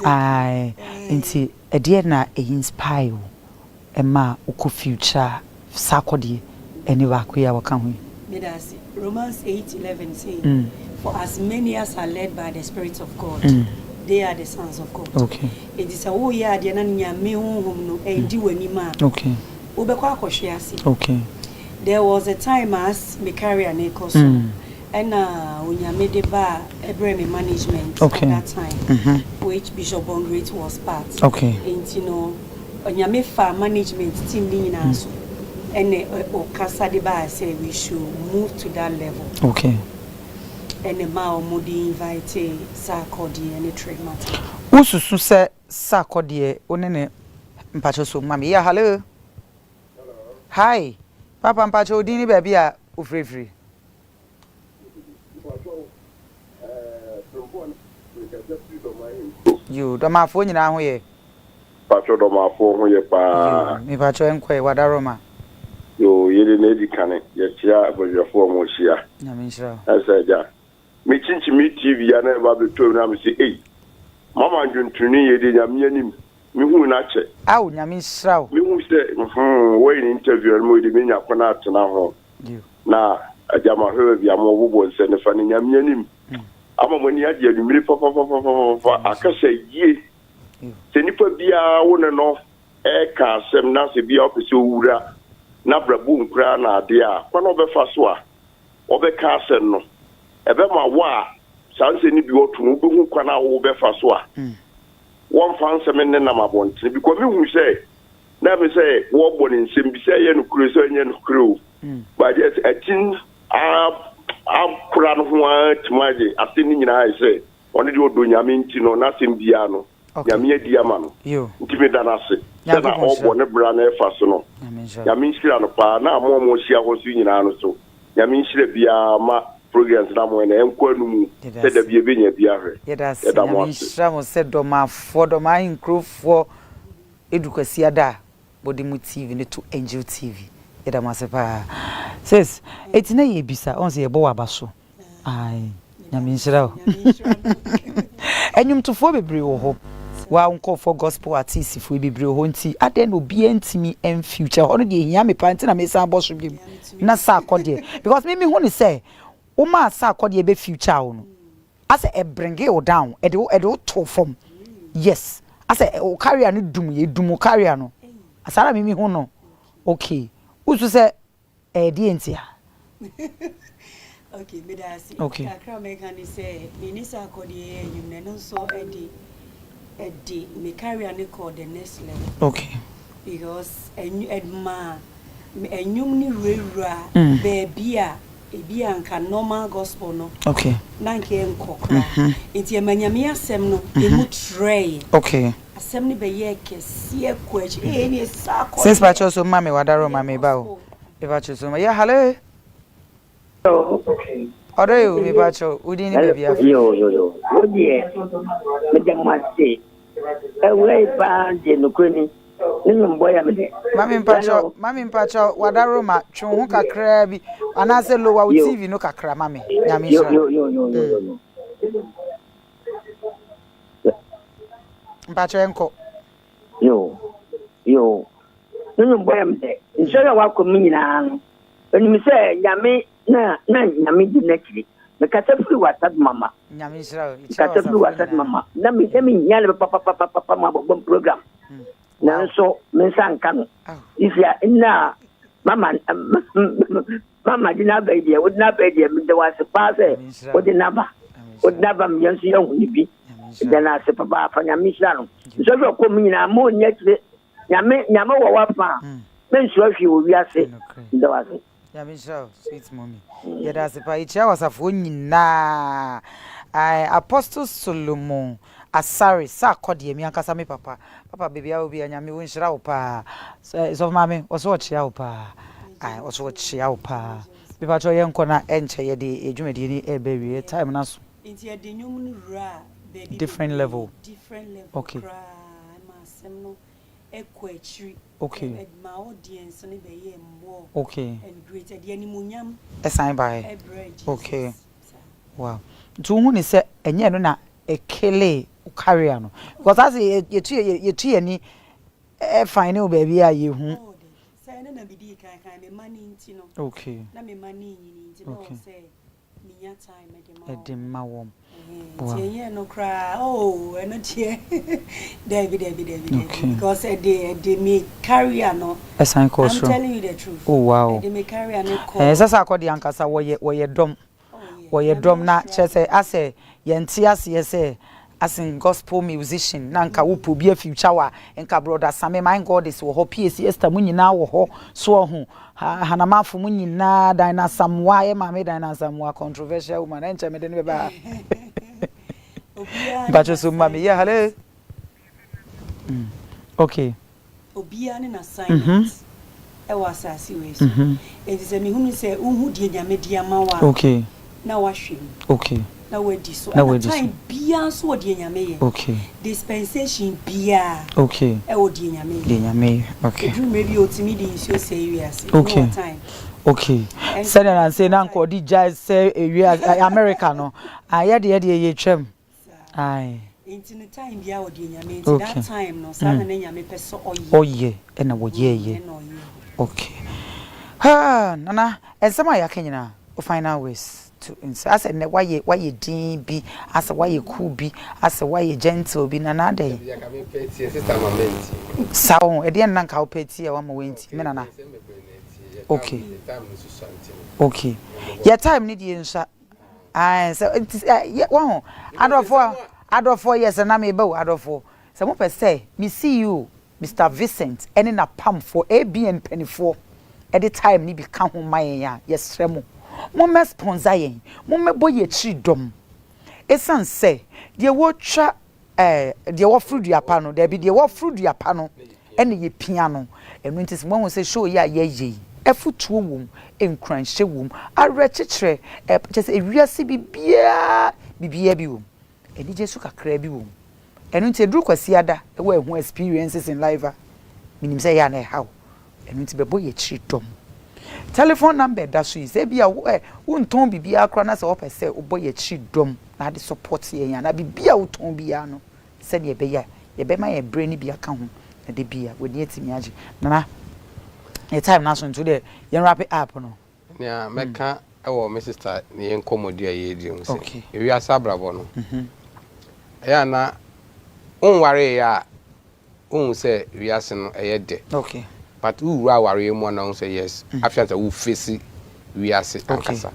ai inti ede na inspire ema uko future sa akode ene ba ko ya wo ka ho medasi Romans 8:11 says for as many as are led by the Spirit of God they are the sons of God okay it is a wo ya de na nyame honhom no endi wani ma okay obekwa akohwe ase okay there was a time as me carry an ecoso and unyame de ba ebreme management at that time which Bishop Borngreat was part okay and you know unyame fa management team ni na so and okasa de ba say we should move to that level okay and the ma omudi invite sakodi and trade matter ususu se sakodi one ne mpacho so mami ya hello hi papa mpacho odini baby a ofrefri You do ma phone nyina ho ye. Pacho do ma phone ho ye pa. Me pacho enkwe wadaroma. Yo yele na di kane ye tia abojafo mo hia. Na me nshira. Asaja. Me chinchi mi TV ya na ba beto na me say eh. Mama njuntuni ye de nyame anim. Me hu na che. Aw nyame nshira. Me hu say we ni interview mo de me nya kona atena ho. Na ajama hewe bia mo bobo nse ne fa ne nyame anim. Ama mo ni ade adumire papa akasa yie. Se nipa bia wo ne no e ka asem na se bia opese owura na brabu nkura na ade a kwana obefa so a obeka asem no ebe ma wa sanse ni bi otu obehu kwana wo obefa so a won fa nsem ne na mabonte because me hu say na me say wo bo ne nsem bi say ye no kuro so nye no kuro but yes atin kura no ho atmaje ase ni nyina ai say oni de odo nyame nti no na sem bia no nyame adi ama no nti me dana se na obo ne bra na efa so no nyame nshira no pa na mo hia ho so nyina no so nyame nshira bia ma programs na mo na enko anu mu se da bia benya bia hwe yeda nyame nshira mo se do ma fo do ma inkrofo edukasi ada body mu TV ne to Angel TV yeda ma se pa says etina ye bisa on se ye bo waba so ai nyame nshira enyum to fo bebre wo ho wa unko for gospel artist if we be bro honti aden obi antimi en future ono de hia me panti na me san boso bi na sa akode because me hu ni say o ma sa akode be future wo no ase e bring you down e de to from yes ase o carry no dum ye dum carry no asara me hu no okay usu say e di entia okay me da see okay akra me kan say me ni sa akode ye yum ne no so Eddie, me carry an called the next level. Okay. Because a new rera, baby, a bianca normal gospel no. Okay. Nanke and cockra. It's a mania semno, a mood tray. Okay. Assembly by yeke, see a question, any sack. Since my choice of mammy, wadaro mammy bow. If I choose yeah, hello. Oh, okay. Odo you me bacho udi ni baby afi yo odi me dem ma se e we pa de no kwani ni mboya me de mami mpacho wadaro ma twu hu kakra bi anase lowa u TV no kakra mami nyame sha yo mpacho enko yo ni mboya me de inshallah wa ko mi nyina no eni mi se nyame na nyame di nakiri me katafuri WhatsApp mama nyame shira katafuri WhatsApp mama na me nyale papa ma bom program na so me sanka no ifia na mama di na baby would na baby me the was pass would never me yanso yo ni bi then I say papa fa nyame shira no so so ko mi na mo nyakire nyame wo wa pa me nso hwe wo wi ase the was Yamisha, sweet mommy. Yeah, that's a icha was a phone na Apostle Solomon Asari sa kodi mi ankasa me papa baby I will be anyame won shira wo pa so mama also watch ya wo pa also watch ya wo pa be pa cho ye nko na enche ye de edwumadi ni e be wi time na so inti ye de nyum ra different level okay ma okay my audience ne be ye mbo okay and greater the animunyam sign by okay wow to hu ni se enye no na ekele carrier no because as you tu ni e fine o baby a ye hu say na bi di kan me mani nti no okay na me mani nyini nti no say minya time e de ma wom yeah, no cry. Oh, and not here. David. Because they may carry no. I'm telling you the truth. Oh wow. They may carry no call. Sasa ko di ankasa wo ye dom. Wo ye dom na chese ase ye nti ase say as in gospel musician na nka wo po bia future wa nka brother Same my God is wo ho PAC Esther mu nyina wo ho so ho hanamafo mu nyina dina samwa ye mame dina samwa controversial woman enche me de ne ba but so mame yeah hello okay obia ne na assignment e was asase we so it is me hunu say unhu die nyame dia ma wa okay na wa hwem okay na wedi so at time bia so odi nyame. Okay. Dispensation bia. Okay. E odi nyame. Di nyame. Okay. Edru maybe otimi di nsuo say wiase. Okay. Time. Okay. Said and say na nko di jazz say America no. Aye de ye twam. Aye. Into the time bia odi nyame. That time no sa na nyame peso oye. Oye e na wo ye. Okay. Ha, nana, ensema ya kenyina o final ways to as and why you din be as why you cool be as why you gentle be nana day. Sao e dey nan ka o peti e wa mo wenti me nana. Okay. Okay. Your time need you nsa. Ah, so one adofo yes na me be adofo. So mo pe say me see you Mr. Vincent any na pam for ABN penny for at the time ni bi ka ho mayen ya yesre mo me sponsor yen mo me boye chi dom esan say de wo twa de wo fruit apa no de bi de wo fruit apa no ene ye pia no enu ntis mo say show ya ye efutuo wom enkranhye wom arechekere just ewiase bibia bi wom eni jesu kakra bi wom enu nti edru kwasi ada e wa hu experiences in life minim say ya na how enu nti bebo ye chi dom telephone number da so is e bia wo nton bibia akra na se wo pese wo ye chi dom na de support ye ya na bibia wo ton bia no se de be ya ye be ma ye brain bia ka ho na de bia we de etimi age na a time na so nto de ye wrap it up no yeah meka e wo my sister ne ye nkomodi ye di nse e wi asabrabo no ya na onware ya on say wi ase no e ye de okay but who are worry mo na say yes after that we face we ase ankasa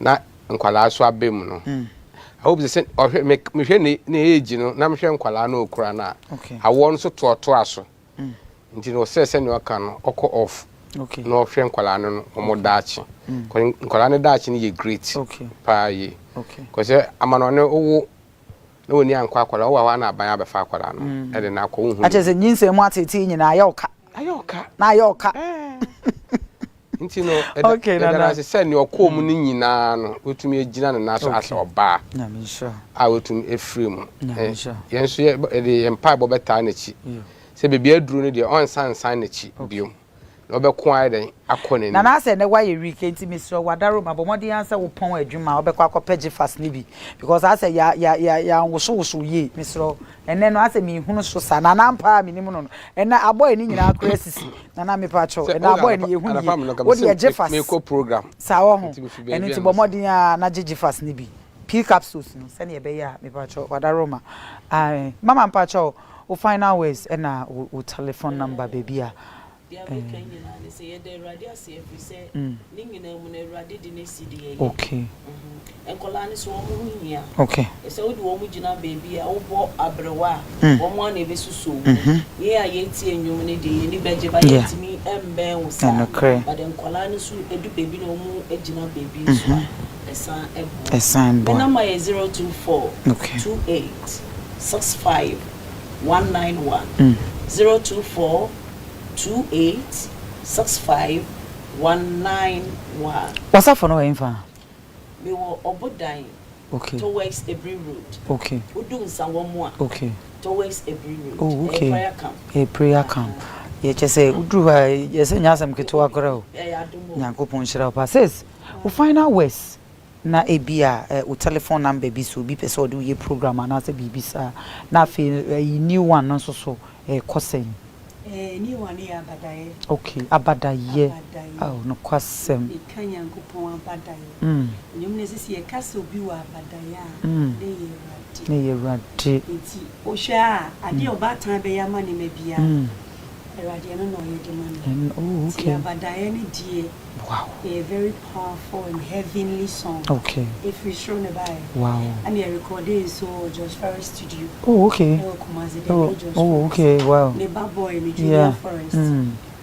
na nkwala so abem no I hope they say me hwe ne age no na me hwe nkwala na okura na awo no so to aso nti no say ne waka no oko off okay no hwe nkwala no mo daachi nkwala ne daachi ne ye great okay pa ye okay ko say amano ne owo na woni ankwa akwala wo wa na aban abefa akwala no e de na akọ hu ache se nyinse mu atete nyina ayoka na ayoka nti no okay na se ne okom ni nyina no otumi agina na so asa oba na me sure a otumi efrem yenso ye empa bo beta na chi se bebia duru ne de on san na chi biom no be ko ai den akone ni na say ne why you week nti me sure wadaro ma bo modi answer wo pon adwuma obekwa akopage fast ni bi because I say ya woso ye me sure ene no ase me hunu so sa na nampa me nim no ene aboy ni nyina akora sisi na me pa cho ene aboy ni ye hunu wo de je fast me ko program sa wo ho ene nti bo modi na je fast ni bi pill capsules no se ne be ya me pa cho wadaro ma mama pa cho o final ways ena o telephone number baby a okay enkolani so omo hunya okay so wo de wo mugina baby a wo bo abrewa wo mo na be susu ye a ye tie enwum ne de ni beje ba ye timi embe wo sa but enkolani so edu baby no mo agina baby so esan the number is 024 okay 28 65 191 024 28 65 191 what's up for no info me wo obodan okay towards every road okay udun sanwomo a okay towards every road oh okay a prayer camp ye chese udru ha ye se nyasam keto akora o nyankopon shira pa says we final ways na ebia o telephone number bi so bi pese do ye program na se bibisa na fe new one no so kosen new one ya abadaye okay abadaye oh no kwasem ikanyankopon abadaye nyumne sisi e kasa obi wa abadaya ne ye rade enti o hwa ade obatan be ya mane mabia rade no ye de mane oh okay abadaye ne die wow a very powerful and heavenly song okay if we show nearby wow and the recording so just very studio oh okay oh okay wow the bad boy me Julia Forest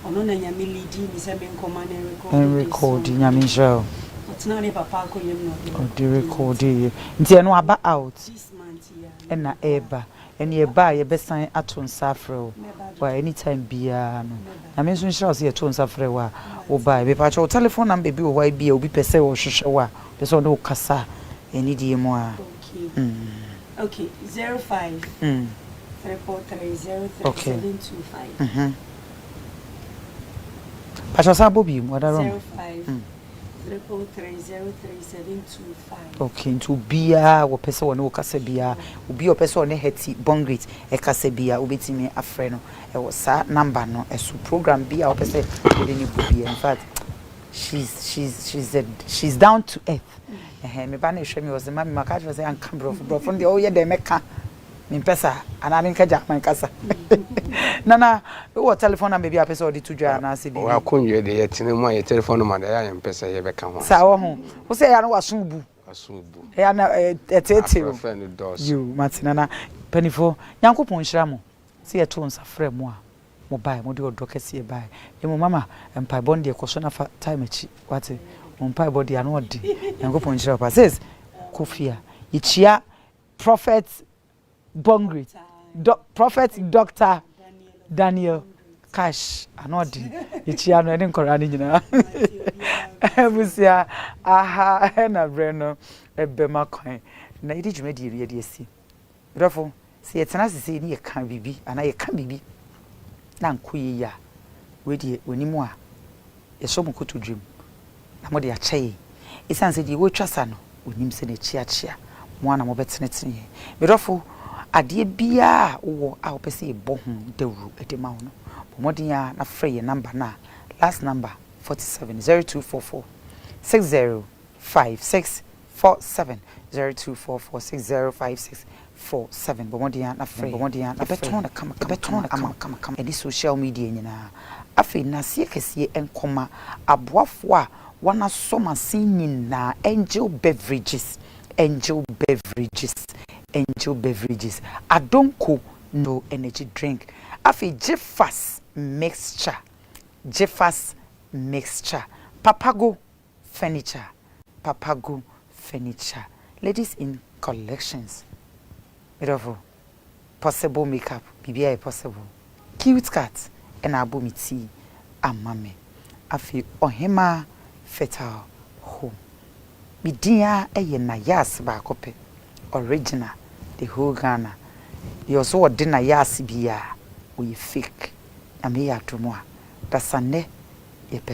ono na nyame lidi mi se me nkoma na record nyame show it's not a papa ko yem no the record nti eno aba out this month na eba eni eba ye besan ato nsafre wa anytime bia no na me so nshira so ye to nsafre wa wo ba be pa cho telephone number bi wo wa bia obi pese wo hwehwe wa pese no kasa Any dear more. Okay, 05 343 okay. 725. Pacha Bobby, what are 05 343 725. Okay, to be a person or no Casabia, will be a person on a Herty, Borngreat, a Casabia, will be to me a friend. It was a number no, a program be our person within you. In fact, she's down to earth. Me banish me was the mammy Macaj was a camera from the old year they make in Pesa, and I didn't catch my casa. Nana, what telephone and maybe a person or the two journals. Well, couldn't you the my telephone number? I am Pesa, you become. So, who say I know a subu? A subu. A friend does you, Martinana, penny for Yanko Ponshamo. See a tones of frame more. Mobile, Modio Dockesia by. Your mamma and Pai Bondi a question of time. What's it? On Pai Body and what? Yanko Ponshapa says, Kofia, Ichia, Prophet Borngreat, Prophet Dr. Daniel Cash, and what? Ichia, no, I didn't correct you know. Musia, aha, and a breno, a bema coin. Now, did you make the see? Therefore, see, it's nice to say, you can't be, and I can't be. Nan kuya wedi onimwa yeso to dream na mo de ache isanse di wo twasa no onim se na chia mo na mo betenetene medofo ade bia wo a wo pese ebo hu dawru edema no bomodin a na frɛ ye number na last number 470244 605647 0244605647 bomodin na beton na kama edi social media nyina afi na sie kese enkoma aboafo a wana soma sin na angel beverages adonko no energy drink afi jeffas mixture papago furniture ladies in collections beautiful possible makeup bibia possible cute cat and abomiti amame afi ohema fetal home bidia Nayas Bakope original the whole Ghana you also did Nayas bia we fake ame ya tomo da sane